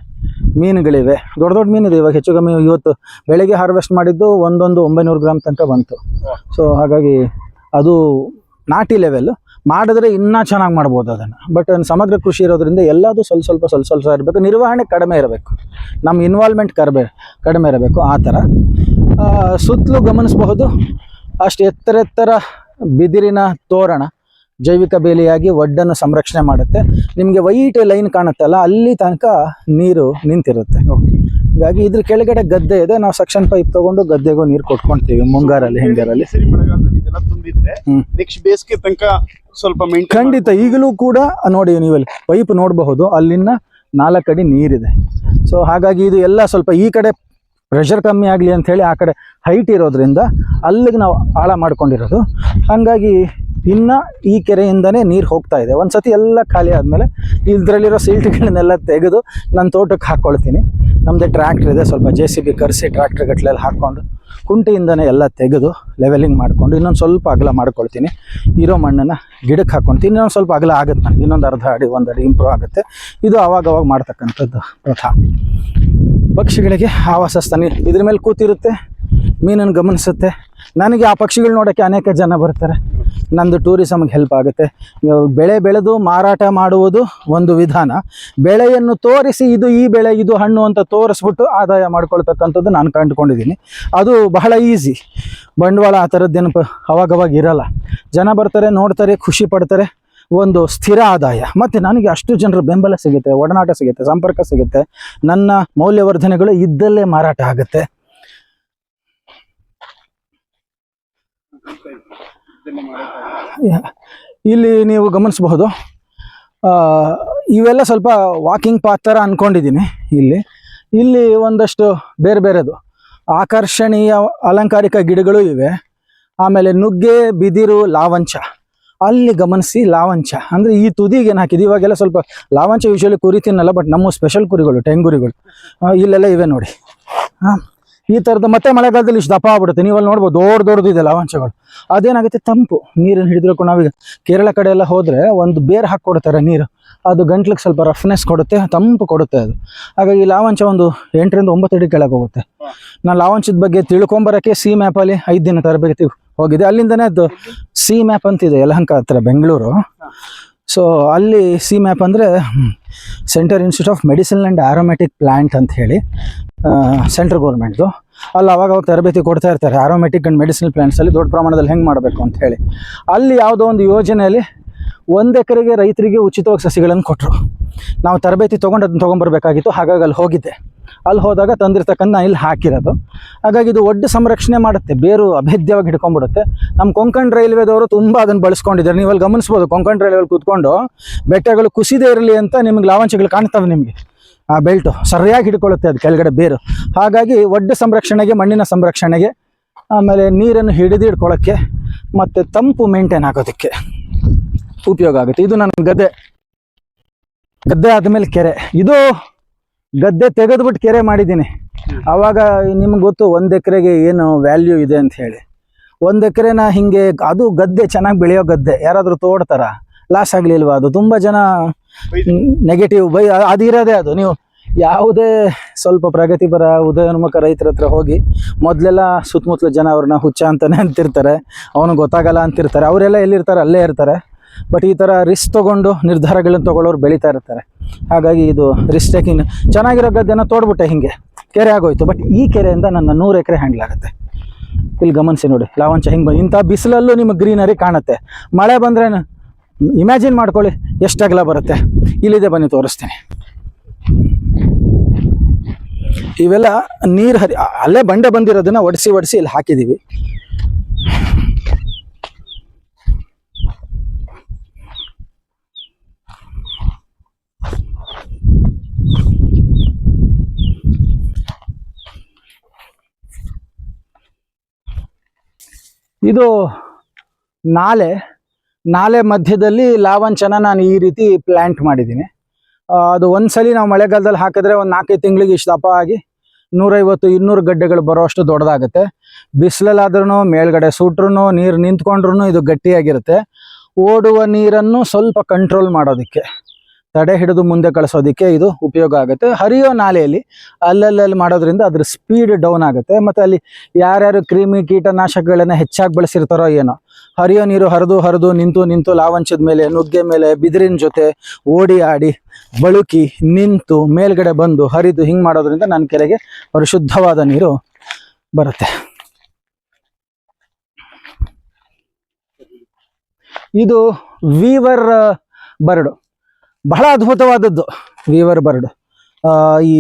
S1: ಮೀನುಗಳಿವೆ, ದೊಡ್ಡ ಮೀನಿದೆ. ಇವಾಗ ಹೆಚ್ಚು ಕಮ್ಮಿ ಇವತ್ತು ಬೆಳಗ್ಗೆ ಹಾರ್ವೆಸ್ಟ್ ಮಾಡಿದ್ದು 900 ಗ್ರಾಮ್ ತನಕ ಬಂತು. ಸೊ ಹಾಗಾಗಿ ಅದು ನಾಟಿ ಲೆವೆಲ್ ಮಾಡಿದ್ರೆ ಇನ್ನೂ ಚೆನ್ನಾಗಿ ಮಾಡ್ಬೋದು ಅದನ್ನು. ಬಟ್ ಸಮಗ್ರ ಕೃಷಿ ಇರೋದ್ರಿಂದ ಎಲ್ಲದೂ ಸ್ವಲ್ಪ ಇರಬೇಕು, ನಿರ್ವಹಣೆ ಕಡಿಮೆ ಇರಬೇಕು, ನಮ್ಮ ಇನ್ವಾಲ್ವ್ಮೆಂಟ್ ಕಡಿಮೆ ಇರಬೇಕು. ಆ ಥರ ಸುತ್ತಲೂ ಗಮನಿಸಬಹುದು, ಅಷ್ಟು ಎತ್ತರ ಬಿದಿರಿನ ತೋರಣ ಜೈವಿಕ ಬೇಲಿಯಾಗಿ ಒಡ್ಡನ್ನು ಸಂರಕ್ಷಣೆ ಮಾಡುತ್ತೆ. ನಿಮಗೆ ವೈಟ್ ಲೈನ್ ಕಾಣುತ್ತಲ್ಲ, ಅಲ್ಲಿ ತನಕ ನೀರು ನಿಂತಿರುತ್ತೆ. ಹೀಗಾಗಿ ಇದ್ರ ಕೆಳಗಡೆ ಗದ್ದೆ ಇದೆ. ನಾವು ಸಕ್ಷನ್ ಪೈಪ್ ತಗೊಂಡು ಗದ್ದೆಗೂ ನೀರು ಕೊಟ್ಕೊಳ್ತೀವಿ ಮುಂಗಾರಲ್ಲಿ, ಹಿಂಗಾರಲ್ಲಿ.
S2: ನೆಕ್ಸ್ಟ್ ಬೇಸಿಗೆ ತನಕ ಸ್ವಲ್ಪ
S1: ಖಂಡಿತ. ಈಗಲೂ ಕೂಡ ನೋಡಿ, ನೀವಲ್ಲಿ ಪೈಪ್ ನೋಡಬಹುದು, ಅಲ್ಲಿನ 4 ಅಡಿ ನೀರಿದೆ. ಸೊ ಹಾಗಾಗಿ ಇದು ಎಲ್ಲ ಸ್ವಲ್ಪ ಈ ಕಡೆ ಪ್ರೆಷರ್ ಕಮ್ಮಿ ಆಗಲಿ ಅಂತ ಹೇಳಿ ಆ ಕಡೆ ಹೈಟ್ ಇರೋದ್ರಿಂದ ಅಲ್ಲಿಗೆ ನಾವು ಆಳ ಮಾಡ್ಕೊಂಡಿರೋದು. ಹಾಗಾಗಿ ಇನ್ನು ಈ ಕೆರೆಯಿಂದನೇ ನೀರು ಹೋಗ್ತಾ ಇದೆ. ಒಂದು ಸತಿ ಎಲ್ಲ ಖಾಲಿ ಆದಮೇಲೆ ಇದರಲ್ಲಿರೋ ಸಿಲ್ಟ್ಗಳನ್ನೆಲ್ಲ ತೆಗೆದು ನನ್ನ ತೋಟಕ್ಕೆ ಹಾಕ್ಕೊಳ್ತೀನಿ. ನಮ್ಮದೇ ಟ್ರ್ಯಾಕ್ಟರ್ ಇದೆ, ಸ್ವಲ್ಪ JCB ಕರೆಸಿ ಟ್ರ್ಯಾಕ್ಟರ್ ಗಟ್ಟಲೆಲ್ಲ ಹಾಕ್ಕೊಂಡು ಕುಂಟೆಯಿಂದನೇ ಎಲ್ಲ ತೆಗೆದು ಲೆವೆಲಿಂಗ್ ಮಾಡಿಕೊಂಡು ಇನ್ನೊಂದು ಸ್ವಲ್ಪ ಅಗಲ ಮಾಡ್ಕೊಳ್ತೀನಿ. ಇರೋ ಮಣ್ಣನ್ನು ಗಿಡಕ್ಕೆ ಹಾಕ್ಕೊಳ್ತೀನಿ. ಇನ್ನೊಂದು ಸ್ವಲ್ಪ ಅಗಲ ಆಗುತ್ತೆ ನನಗೆ, ಇನ್ನೊಂದು ಅರ್ಧ ಅಡಿ 1 ಅಡಿ ಇಂಪ್ರೂವ್ ಆಗುತ್ತೆ. ಇದು ಅವಾಗವಾಗ ಮಾಡ್ತಕ್ಕಂಥದ್ದು ಪ್ರಥಾ. ಪಕ್ಷಿಗಳಿಗೆ ಆವಾಸ ಸ್ಥಾನ ಇದ್ರ ಮೇಲೆ ಕೂತಿರುತ್ತೆ, ಮೀನನ್ನು ಗಮನಿಸುತ್ತೆ. ನನಗೆ ಆ ಪಕ್ಷಿಗಳು ನೋಡೋಕ್ಕೆ ಅನೇಕ ಜನ ಬರ್ತಾರೆ, ನಂದು ಟೂರಿಸಮ್ಗೆ ಹೆಲ್ಪ್ ಆಗುತ್ತೆ. ಬೆಳೆ ಬೆಳೆದು ಮಾರಾಟ ಮಾಡುವುದು ಒಂದು ವಿಧಾನ, ಬೆಳೆಯನ್ನು ತೋರಿಸಿ ಇದು ಈ ಬೆಳೆ ಇದು ಹಣ್ಣು ಅಂತ ತೋರಿಸ್ಬಿಟ್ಟು ಆದಾಯ ಮಾಡ್ಕೊಳ್ತಕ್ಕಂಥದ್ದು ನಾನು ಕಂಡುಕೊಂಡಿದ್ದೀನಿ. ಅದು ಬಹಳ ಈಸಿ. ಬಂಡವಾಳ ಆ ಥರದ್ದೇನು ಅವಾಗವಾಗ ಇರಲ್ಲ. ಜನ ಬರ್ತಾರೆ, ನೋಡ್ತಾರೆ, ಖುಷಿ ಪಡ್ತಾರೆ, ಒಂದು ಸ್ಥಿರ ಆದಾಯ. ಮತ್ತು ನನಗೆ ಅಷ್ಟು ಜನರ ಬೆಂಬಲ ಸಿಗುತ್ತೆ, ಒಡನಾಟ ಸಿಗುತ್ತೆ, ಸಂಪರ್ಕ ಸಿಗುತ್ತೆ. ನನ್ನ ಮೌಲ್ಯವರ್ಧನೆಗಳು ಇದ್ದಲ್ಲೇ ಮಾರಾಟ ಆಗುತ್ತೆ. ಇಲ್ಲಿ ನೀವು ಗಮನಿಸಬಹುದು, ಇವೆಲ್ಲ ಸ್ವಲ್ಪ ವಾಕಿಂಗ್ ಪಾತ್ ಥರ ಅಂದ್ಕೊಂಡಿದ್ದೀನಿ. ಇಲ್ಲಿ ಒಂದಷ್ಟು ಬೇರೆ ಬೇರೆದು ಆಕರ್ಷಣೀಯ ಅಲಂಕಾರಿಕ ಗಿಡಗಳು ಇವೆ. ಆಮೇಲೆ ನುಗ್ಗೆ, ಬಿದಿರು, ಲಾವಂಚ. ಅಲ್ಲಿ ಗಮನಿಸಿ, ಲಾವಂಚ ಅಂದರೆ ಈ ತುದಿಗೆ ಏನು ಹಾಕಿದ್ದು. ಇವಾಗೆಲ್ಲ ಸ್ವಲ್ಪ ಲಾವಂಚ ಯೂಶಲಿ ಕುರಿ ತಿನ್ನಲ್ಲ, ಬಟ್ ನಮ್ಮ ಸ್ಪೆಷಲ್ ಕುರಿಗಳು ಟೆಂಗುರಿಗಳು ಇಲ್ಲೆಲ್ಲ ಇವೆ ನೋಡಿ. ಈ ಥರದ್ದು. ಮತ್ತೆ ಮಳೆಗಾಲದಲ್ಲಿ ಇಷ್ಟು ದಪ್ಪ ಆಗ್ಬಿಡುತ್ತೆ, ನೀವಲ್ಲಿ ನೋಡ್ಬೋದು, ದೊಡ್ಡದಿದೆ ಲಾವಂಚಗಳು. ಅದೇನಾಗುತ್ತೆ, ತಂಪು ನೀರನ್ನು ಹಿಡಿದ್ರೂ ನಾವೀಗ ಕೇರಳ ಕಡೆ ಎಲ್ಲ ಹೋದರೆ ಒಂದು ಬೇರು ಹಾಕ್ಕೊಡ್ತಾರೆ ನೀರು, ಅದು ಗಂಟ್ಲಿಗೆ ಸ್ವಲ್ಪ ರಫ್ನೆಸ್ ಕೊಡುತ್ತೆ, ತಂಪು ಕೊಡುತ್ತೆ ಅದು. ಹಾಗಾಗಿ ಲಾವಂಚ ಒಂದು 8 ರಿಂದ 9 ಅಡಿ ಕೆಳಗೆ ಹೋಗುತ್ತೆ. ನಾನು ಲಾವಂಚದ ಬಗ್ಗೆ ತಿಳ್ಕೊಂಬರೋಕ್ಕೆ ಸಿ ಮ್ಯಾಪಲ್ಲಿ 5 ದಿನ ತರಬೇತಿ ಹೋಗಿದೆ. ಅಲ್ಲಿಂದನೇ ಅದು ಸಿ ಮ್ಯಾಪ್ ಅಂತಿದೆ ಯಲಹಂಕ ಹತ್ರ ಬೆಂಗಳೂರು. ಸೊ ಅಲ್ಲಿ ಸಿ ಮ್ಯಾಪ್ ಅಂದರೆ centre institute of medicine and aromatic plant ಅಂತ ಹೇಳಿ, ಸೆಂಟ್ರಲ್ ಗೌರ್ಮೆಂಟ್ದು. ಅಲ್ಲಿ ಅವಾಗ ತರಬೇತಿ ಕೊಡ್ತಾ ಇರ್ತಾರೆ ಆರೋಮ್ಯಾಟಿಕ್ ಆ್ಯಂಡ್ ಮೆಡಿಸಿನಲ್ ಪ್ಲ್ಯಾಂಟ್ಸಲ್ಲಿ ದೊಡ್ಡ ಪ್ರಮಾಣದಲ್ಲಿ ಹೆಂಗೆ ಮಾಡಬೇಕು ಅಂತ ಹೇಳಿ. ಅಲ್ಲಿ ಯಾವುದೋ ಒಂದು ಯೋಜನೆಯಲ್ಲಿ 1 ಎಕರೆಗೆ ರೈತರಿಗೆ ಉಚಿತವಾಗಿ ಸಸಿಗಳನ್ನು ಕೊಟ್ಟರು. ನಾವು ತರಬೇತಿ ತೊಗೊಂಡು ಅದನ್ನು ತೊಗೊಂಬರ್ಬೇಕಾಗಿತ್ತು. ಹಾಗಾಗಿ ಅಲ್ಲಿ ಹೋಗಿದ್ದೆ. ಅಲ್ಲಿ ಹೋದಾಗ ತಂದಿರ್ತಕ್ಕಂಥ ಇಲ್ಲಿ ಹಾಕಿರೋದು. ಹಾಗಾಗಿ ಇದು ಒಡ್ಡು ಸಂರಕ್ಷಣೆ ಮಾಡುತ್ತೆ, ಬೇರು ಅಭೇದ್ಯವಾಗಿ ಹಿಡ್ಕೊಂಡ್ಬಿಡುತ್ತೆ. ನಮ್ಮ ಕೊಂಕಣ್ ರೈಲ್ವೆದವರು ತುಂಬ ಅದನ್ನು ಬಳಸ್ಕೊಂಡಿದ್ದಾರೆ. ನೀವು ಅಲ್ಲಿ ಗಮನಿಸ್ಬೋದು, ಕೊಂಕಣ್ ರೈಲ್ವೆಲ್ಲಿ ಕೂತ್ಕೊಂಡು ಬೆಟ್ಟಗಳು ಕುಸಿದೇ ಇರಲಿ ಅಂತ ನಿಮಗೆ ಲಾವಂಚಗಳು ಕಾಣ್ತವೆ. ನಿಮಗೆ ಆ ಬೆಲ್ಟು ಸರಿಯಾಗಿ ಹಿಡ್ಕೊಳ್ಳುತ್ತೆ ಅದು ಕೆಳಗಡೆ ಬೇರು. ಹಾಗಾಗಿ ಒಡ್ಡು ಸಂರಕ್ಷಣೆಗೆ, ಮಣ್ಣಿನ ಸಂರಕ್ಷಣೆಗೆ, ಆಮೇಲೆ ನೀರನ್ನು ಹಿಡಿದಿಡ್ಕೊಳ್ಳೋಕ್ಕೆ ಮತ್ತು ತಂಪು ಮೇಂಟೈನ್ ಆಗೋದಕ್ಕೆ ಉಪಯೋಗ ಆಗುತ್ತೆ. ಇದು ನನ್ನ ಗದ್ದೆ ಆದಮೇಲೆ ಕೆರೆ. ಇದು ಗದ್ದೆ ತೆಗೆದುಬಿಟ್ಟು ಕೆರೆ ಮಾಡಿದ್ದೀನಿ. ಆವಾಗ ನಿಮ್ಗೆ ಗೊತ್ತು 1 ಎಕರೆಗೆ ಏನು ವ್ಯಾಲ್ಯೂ ಇದೆ ಅಂತ ಹೇಳಿ. 1 ಎಕರೆನ ಹಿಂಗೆ, ಅದು ಗದ್ದೆ ಚೆನ್ನಾಗಿ ಬೆಳೆಯೋ ಗದ್ದೆ, ಯಾರಾದರೂ ತೋಡ್ತಾರ, ಲಾಸ್ ಆಗಲಿಲ್ವಾ? ಅದು ತುಂಬ ಜನ ನೆಗೆಟಿವ್ ಅದಿರೋದೇ. ಅದು ನೀವು ಯಾವುದೇ ಸ್ವಲ್ಪ ಪ್ರಗತಿಪರ ಉದಯೋನ್ಮುಖ ರೈತರ ಹತ್ರ ಹೋಗಿ, ಮೊದಲೆಲ್ಲ ಸುತ್ತಮುತ್ತಲ ಜನ ಅವ್ರನ್ನ ಹುಚ್ಚ ಅಂತಲೇ ಅಂತಿರ್ತಾರೆ, ಅವನು ಗೊತ್ತಾಗಲ್ಲ ಅಂತಿರ್ತಾರೆ. ಅವರೆಲ್ಲ ಎಲ್ಲಿರ್ತಾರೆ ಅಲ್ಲೇ ಇರ್ತಾರೆ. ಬಟ್ ಈ ಥರ ರಿಸ್ಕ್ ತೊಗೊಂಡು ನಿರ್ಧಾರಗಳನ್ನು ತೊಗೊಳ್ಳೋರು ಬೆಳೀತಾ ಇರ್ತಾರೆ. ಹಾಗಾಗಿ ಇದು ರಿಸ್ಕ್ ಟೇಕಿಂಗ್. ಚೆನ್ನಾಗಿರೋ ಗದ್ದೆನ ತೋಡ್ಬಿಟ್ಟೆ, ಹಿಂಗೆ ಕೆರೆ ಆಗೋಯ್ತು. ಬಟ್ ಈ ಕೆರೆಯಿಂದ ನನ್ನ 100 ಎಕರೆ ಹ್ಯಾಂಡಲ್ ಆಗುತ್ತೆ. ಇಲ್ಲಿ ಗಮನಿಸಿ ನೋಡಿ, ಲಾವಂಚ ಹಿಂಗೆ ಬಂದು ಇಂಥ ಬಿಸಿಲಲ್ಲೂ ನಿಮಗೆ ಗ್ರೀನರಿ ಕಾಣುತ್ತೆ. ಮಳೆ ಬಂದರೆ ಇಮ್ಯಾಜಿನ್ ಮಾಡ್ಕೊಳ್ಳಿ ಎಷ್ಟು ಅಗಲ ಬರುತ್ತೆ. ಇಲ್ಲಿದೆ, ಬನ್ನಿ ತೋರಿಸ್ತೀನಿ. ಇವೆಲ್ಲ ನೀರು ಅಲ್ಲೇ ಬಂಡೆ ಬಂದಿರೋದನ್ನ ಒಡಿಸಿ ಇಲ್ಲಿ ಹಾಕಿದ್ದೀವಿ. ಇದು ನಾಲೆ ಮಧ್ಯದಲ್ಲಿ ಲಾವಂಚನ ನಾನು ಈ ರೀತಿ ಪ್ಲ್ಯಾಂಟ್ ಮಾಡಿದ್ದೀನಿ. ಅದು ಒಂದ್ಸಲಿ ನಾವು ಮಳೆಗಾಲದಲ್ಲಿ ಹಾಕಿದ್ರೆ ಒಂದು 4-5 ತಿಂಗಳಿಗೆ ಇಷ್ಟು ದಪ್ಪ ಆಗಿ 150-200 ಗಡ್ಡೆಗಳು ಬರೋ ಅಷ್ಟು ದೊಡ್ಡದಾಗುತ್ತೆ. ಬಿಸಿಲಲ್ಲಾದ್ರೂ ಮೇಲ್ಗಡೆ ಸುಟ್ರೂ, ನೀರು ನಿಂತ್ಕೊಂಡ್ರೂ ಇದು ಗಟ್ಟಿಯಾಗಿರುತ್ತೆ. ಓಡುವ ನೀರನ್ನು ಸ್ವಲ್ಪ ಕಂಟ್ರೋಲ್ ಮಾಡೋದಕ್ಕೆ, ತಡೆ ಹಿಡಿದು ಮುಂದೆ ಕಳಿಸೋದಕ್ಕೆ ಇದು ಉಪಯೋಗ ಆಗುತ್ತೆ. ಹರಿಯೋ ನಾಲೆಯಲ್ಲಿ ಅಲ್ಲಲ್ಲಿ ಮಾಡೋದ್ರಿಂದ ಅದ್ರ ಸ್ಪೀಡ್ ಡೌನ್ ಆಗುತ್ತೆ. ಮತ್ತು ಅಲ್ಲಿ ಯಾರ್ಯಾರು ಕ್ರಿಮಿ ಕೀಟನಾಶಕಗಳನ್ನು ಹೆಚ್ಚಾಗಿ ಬಳಸಿರ್ತಾರೋ ಏನೋ, ಹರಿಯೋ ನೀರು ಹರಿದು ನಿಂತು ಲಾವಂಚದ ಮೇಲೆ, ನುಗ್ಗೆ ಮೇಲೆ, ಬಿದಿರಿನ ಜೊತೆ ಓಡಿ ಆಡಿ ಬಳುಕಿ ನಿಂತು ಮೇಲ್ಗಡೆ ಬಂದು ಹರಿದು ಹಿಂಗೆ ಮಾಡೋದ್ರಿಂದ ನನ್ನ ಕೆರೆಗೆ ಪರಿಶುದ್ಧವಾದ ನೀರು ಬರುತ್ತೆ. ಇದು ವೀವರ್ ಬರ್ಡ್, ಬಹಳ ಅದ್ಭುತವಾದದ್ದು ವೀವರ್ ಬರ್ಡ್. ಈ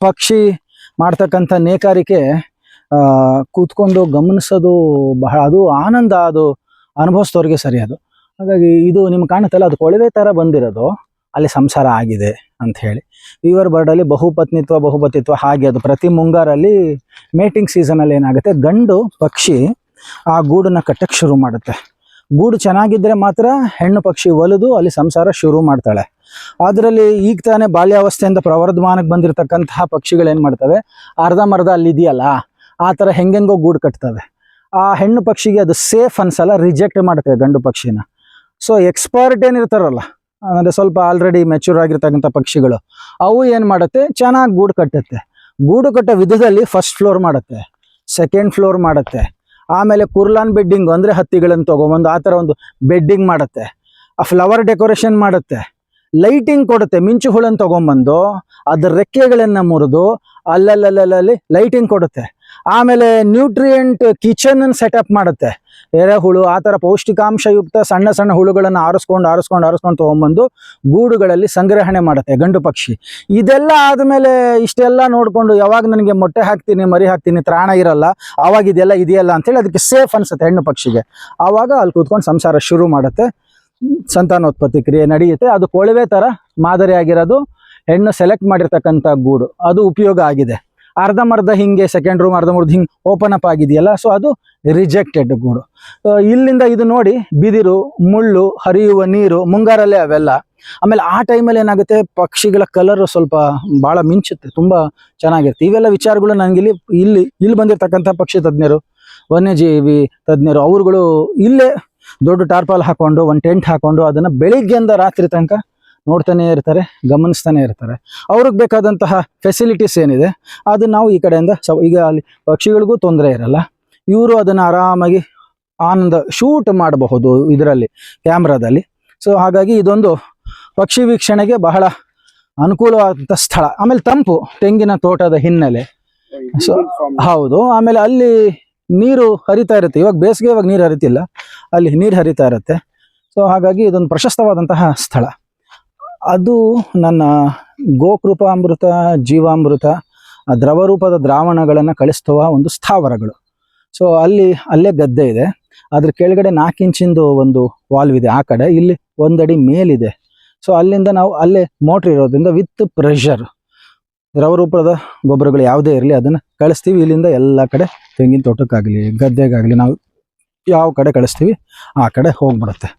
S1: ಪಕ್ಷಿ ಮಾಡ್ತಕ್ಕಂಥ ನೇಕಾರಿಕೆ ಕೂತ್ಕೊಂಡು ಗಮನಿಸೋದು ಬಹಳ, ಅದು ಆನಂದ, ಅದು ಅನುಭವಿಸೋರಿಗೆ ಸರಿ ಅದು. ಹಾಗಾಗಿ ಇದು ನಿಮ್ಗೆ ಕಾಣುತ್ತಲ್ಲ, ಅದು ಕೊಳವೆ ಥರ ಬಂದಿರೋದು, ಅಲ್ಲಿ ಸಂಸಾರ ಆಗಿದೆ ಅಂತ ಹೇಳಿ. ವೀವರ್ ಬರ್ಡಲ್ಲಿ ಬಹುಪತಿತ್ವ ಹಾಗೆ. ಅದು ಪ್ರತಿ ಮುಂಗಾರಲ್ಲಿ ಮೇಟಿಂಗ್ ಸೀಸನಲ್ಲಿ ಏನಾಗುತ್ತೆ, ಗಂಡು ಪಕ್ಷಿ ಆ ಗೂಡನ್ನು ಕಟ್ಟಕ್ಕೆ ಶುರು ಮಾಡುತ್ತೆ. ಗೂಡು ಚೆನ್ನಾಗಿದ್ದರೆ ಮಾತ್ರ ಹೆಣ್ಣು ಪಕ್ಷಿ ಒಲಿದು ಅಲ್ಲಿ ಸಂಸಾರ ಶುರು ಮಾಡ್ತಾಳೆ. ಅದರಲ್ಲಿ ಈಗ ತಾನೇ ಬಾಲ್ಯಾವಸ್ಥೆಯಿಂದ ಪ್ರವರ್ಧಮಾನಕ್ಕೆ ಬಂದಿರತಕ್ಕಂತಹ ಪಕ್ಷಿಗಳೇನು ಮಾಡ್ತವೆ, ಅರ್ಧಂಬರ್ಧ ಅಲ್ಲಿದೆಯಲ್ಲ ಆ ಥರ ಹೆಂಗೆಂಗೋ ಗೂಡು ಕಟ್ತವೆ. ಆ ಹೆಣ್ಣು ಪಕ್ಷಿಗೆ ಅದು ಸೇಫ್ ಅನ್ಸಲ್ಲ, ರಿಜೆಕ್ಟ್ ಮಾಡುತ್ತೆ ಗಂಡು ಪಕ್ಷಿನ. ಸೊ ಎಕ್ಸ್ಪರ್ಟ್ ಏನಿರ್ತಾರಲ್ಲ, ಅಂದರೆ ಸ್ವಲ್ಪ ಆಲ್ರೆಡಿ ಮೆಚೂರ್ ಆಗಿರ್ತಕ್ಕಂಥ ಪಕ್ಷಿಗಳು, ಅವು ಏನು ಮಾಡುತ್ತೆ, ಚೆನ್ನಾಗಿ ಗೂಡು ಕಟ್ಟುತ್ತೆ. ಗೂಡು ಕಟ್ಟೋ ವಿಧದಲ್ಲಿ ಫಸ್ಟ್ ಫ್ಲೋರ್ ಮಾಡುತ್ತೆ, ಸೆಕೆಂಡ್ ಫ್ಲೋರ್ ಮಾಡುತ್ತೆ, ಆಮೇಲೆ ಕುರ್ಲಾನ್ ಬೆಡ್ಡಿಂಗ್ ಅಂದರೆ ಹತ್ತಿಗಳನ್ನು ತೊಗೊಂಬಂದು ಆ ಥರ ಒಂದು ಬೆಡ್ಡಿಂಗ್ ಮಾಡುತ್ತೆ, ಆ ಫ್ಲವರ್ ಡೆಕೋರೇಷನ್ ಮಾಡುತ್ತೆ, ಲೈಟಿಂಗ್ ಕೊಡುತ್ತೆ. ಮಿಂಚು ಹುಳನ್ನು ತೊಗೊಂಬಂದು ಅದ್ರ ರೆಕ್ಕೆಗಳನ್ನು ಮುರಿದು ಅಲ್ಲಲ್ಲಿ ಲೈಟಿಂಗ್ ಕೊಡುತ್ತೆ. ಆಮೇಲೆ ನ್ಯೂಟ್ರಿಯೆಂಟ್ ಕಿಚನ್ ಸೆಟಪ್ ಮಾಡುತ್ತೆ. ಎರೆಹುಳು ಆ ಥರ ಪೌಷ್ಟಿಕಾಂಶಯುಕ್ತ ಸಣ್ಣ ಸಣ್ಣ ಹುಳುಗಳನ್ನು ಆರಿಸ್ಕೊಂಡು ತೊಗೊಂಬಂದು ಗೂಡುಗಳಲ್ಲಿ ಸಂಗ್ರಹಣೆ ಮಾಡುತ್ತೆ ಗಂಡು ಪಕ್ಷಿ. ಇದೆಲ್ಲ ಆದಮೇಲೆ ಇಷ್ಟೆಲ್ಲ ನೋಡಿಕೊಂಡು ಯಾವಾಗ ನನಗೆ ಮೊಟ್ಟೆ ಹಾಕ್ತೀನಿ, ಮರಿ ಹಾಕ್ತೀನಿ, ತ್ರಾಣ ಇರಲ್ಲ, ಆವಾಗ ಇದೆಲ್ಲ ಇದೆಯಲ್ಲ ಅಂತೇಳಿ ಅದಕ್ಕೆ ಸೇಫ್ ಅನಿಸುತ್ತೆ ಹೆಣ್ಣು ಪಕ್ಷಿಗೆ. ಆವಾಗ ಅಲ್ಲಿ ಕೂತ್ಕೊಂಡು ಸಂಸಾರ ಶುರು ಮಾಡುತ್ತೆ, ಸಂತಾನೋತ್ಪತ್ತಿ ಕ್ರಿಯೆ ನಡೆಯುತ್ತೆ. ಅದು ಕೊಳವೆ ಥರ ಮಾದರಿ ಆಗಿರೋದು ಹೆಣ್ಣು ಸೆಲೆಕ್ಟ್ ಮಾಡಿರ್ತಕ್ಕಂಥ ಗೂಡು, ಅದು ಉಪಯೋಗ ಆಗಿದೆ. ಅರ್ಧಂಬರ್ಧ ಹಿಂಗೆ ಸೆಕೆಂಡ್ ರೂಮ್ ಅರ್ಧಂಬರ್ಧ ಹಿಂಗೆ ಓಪನ್ ಅಪ್ ಆಗಿದೆಯಲ್ಲ, ಸೊ ಅದು ರಿಜೆಕ್ಟೆಡ್ ಗೂಡು. ಇಲ್ಲಿಂದ ಇದು ನೋಡಿ, ಬಿದಿರು, ಮುಳ್ಳು, ಹರಿಯುವ ನೀರು, ಮುಂಗಾರಲ್ಲೇ ಅವೆಲ್ಲ. ಆಮೇಲೆ ಆ ಟೈಮಲ್ಲಿ ಏನಾಗುತ್ತೆ, ಪಕ್ಷಿಗಳ ಕಲರು ಸ್ವಲ್ಪ ಭಾಳ ಮಿಂಚುತ್ತೆ, ತುಂಬ ಚೆನ್ನಾಗಿರುತ್ತೆ. ಇವೆಲ್ಲ ವಿಚಾರಗಳು ನನಗೆ ಇಲ್ಲಿ ಬಂದಿರತಕ್ಕಂಥ ಪಕ್ಷಿ ತಜ್ಞರು, ವನ್ಯಜೀವಿ ತಜ್ಞರು, ಅವರುಗಳು ಇಲ್ಲೇ ದೊಡ್ಡ ಟಾರ್ಪಾಲ್ ಹಾಕೊಂಡು ಒಂದು ಟೆಂಟ್ ಹಾಕೊಂಡು ಅದನ್ನು ಬೆಳಿಗ್ಗೆಯಿಂದ ರಾತ್ರಿ ತನಕ ನೋಡ್ತಾನೆ ಇರ್ತಾರೆ, ಗಮನಿಸ್ತಾನೆ ಇರ್ತಾರೆ. ಅವ್ರಿಗೆ ಬೇಕಾದಂತಹ ಫೆಸಿಲಿಟೀಸ್ ಏನಿದೆ ಅದು ನಾವು ಈ ಕಡೆಯಿಂದ ಈಗ ಅಲ್ಲಿ ಪಕ್ಷಿಗಳಿಗೂ ತೊಂದರೆ ಇರಲ್ಲ, ಇವರು ಅದನ್ನು ಆರಾಮಾಗಿ ಆನಂದ ಶೂಟ್ ಮಾಡಬಹುದು ಇದರಲ್ಲಿ, ಕ್ಯಾಮ್ರಾದಲ್ಲಿ. ಸೊ ಹಾಗಾಗಿ ಇದೊಂದು ಪಕ್ಷಿ ವೀಕ್ಷಣೆಗೆ ಬಹಳ ಅನುಕೂಲವಾದಂಥ ಸ್ಥಳ. ಆಮೇಲೆ ತಂಪು, ತೆಂಗಿನ ತೋಟದ ಹಿನ್ನೆಲೆ. ಸೊ ಹೌದು. ಆಮೇಲೆ ಅಲ್ಲಿ ನೀರು ಹರಿತಾ ಇರುತ್ತೆ, ಇವಾಗ ಬೇಸಿಗೆ, ಇವಾಗ ನೀರು ಹರಿತಿಲ್ಲ, ಅಲ್ಲಿ ನೀರು ಹರಿತಾ ಇರುತ್ತೆ. ಸೊ ಹಾಗಾಗಿ ಇದೊಂದು ಪ್ರಶಸ್ತವಾದಂತಹ ಸ್ಥಳ. ಅದು ನನ್ನ ಗೋಕೃಪಾಮೃತ, ಜೀವಾಮೃತ, ದ್ರವರೂಪದ ದ್ರಾವಣಗಳನ್ನು ಕಳಿಸ್ತುವ ಒಂದು ಸ್ಥಾವರಗಳು. ಸೊ ಅಲ್ಲೇ ಗದ್ದೆ ಇದೆ, ಅದ್ರ ಕೆಳಗಡೆ 4 ಇಂಚಿಂದು ಒಂದು ವಾಲ್ವ್ ಇದೆ ಆ ಕಡೆ, ಇಲ್ಲಿ 1 ಅಡಿ ಮೇಲಿದೆ. ಸೊ ಅಲ್ಲಿಂದ ನಾವು ಅಲ್ಲೇ ಮೋಟ್ರ್ ಇರೋದ್ರಿಂದ ವಿತ್ ಪ್ರೆಷರ್ ದ್ರವರೂಪದ ಗೊಬ್ಬರಗಳು ಯಾವುದೇ ಇರಲಿ ಅದನ್ನು ಕಳಿಸ್ತೀವಿ. ಇಲ್ಲಿಂದ ಎಲ್ಲ ಕಡೆ ತೆಂಗಿನ ತೋಟಕ್ಕಾಗಲಿ ಗದ್ದೆಗಾಗಲಿ ನಾವು ಯಾವ ಕಡೆ ಕಳಿಸ್ತೀವಿ ಆ ಕಡೆ ಹೋಗ್ಬಿಡುತ್ತೆ.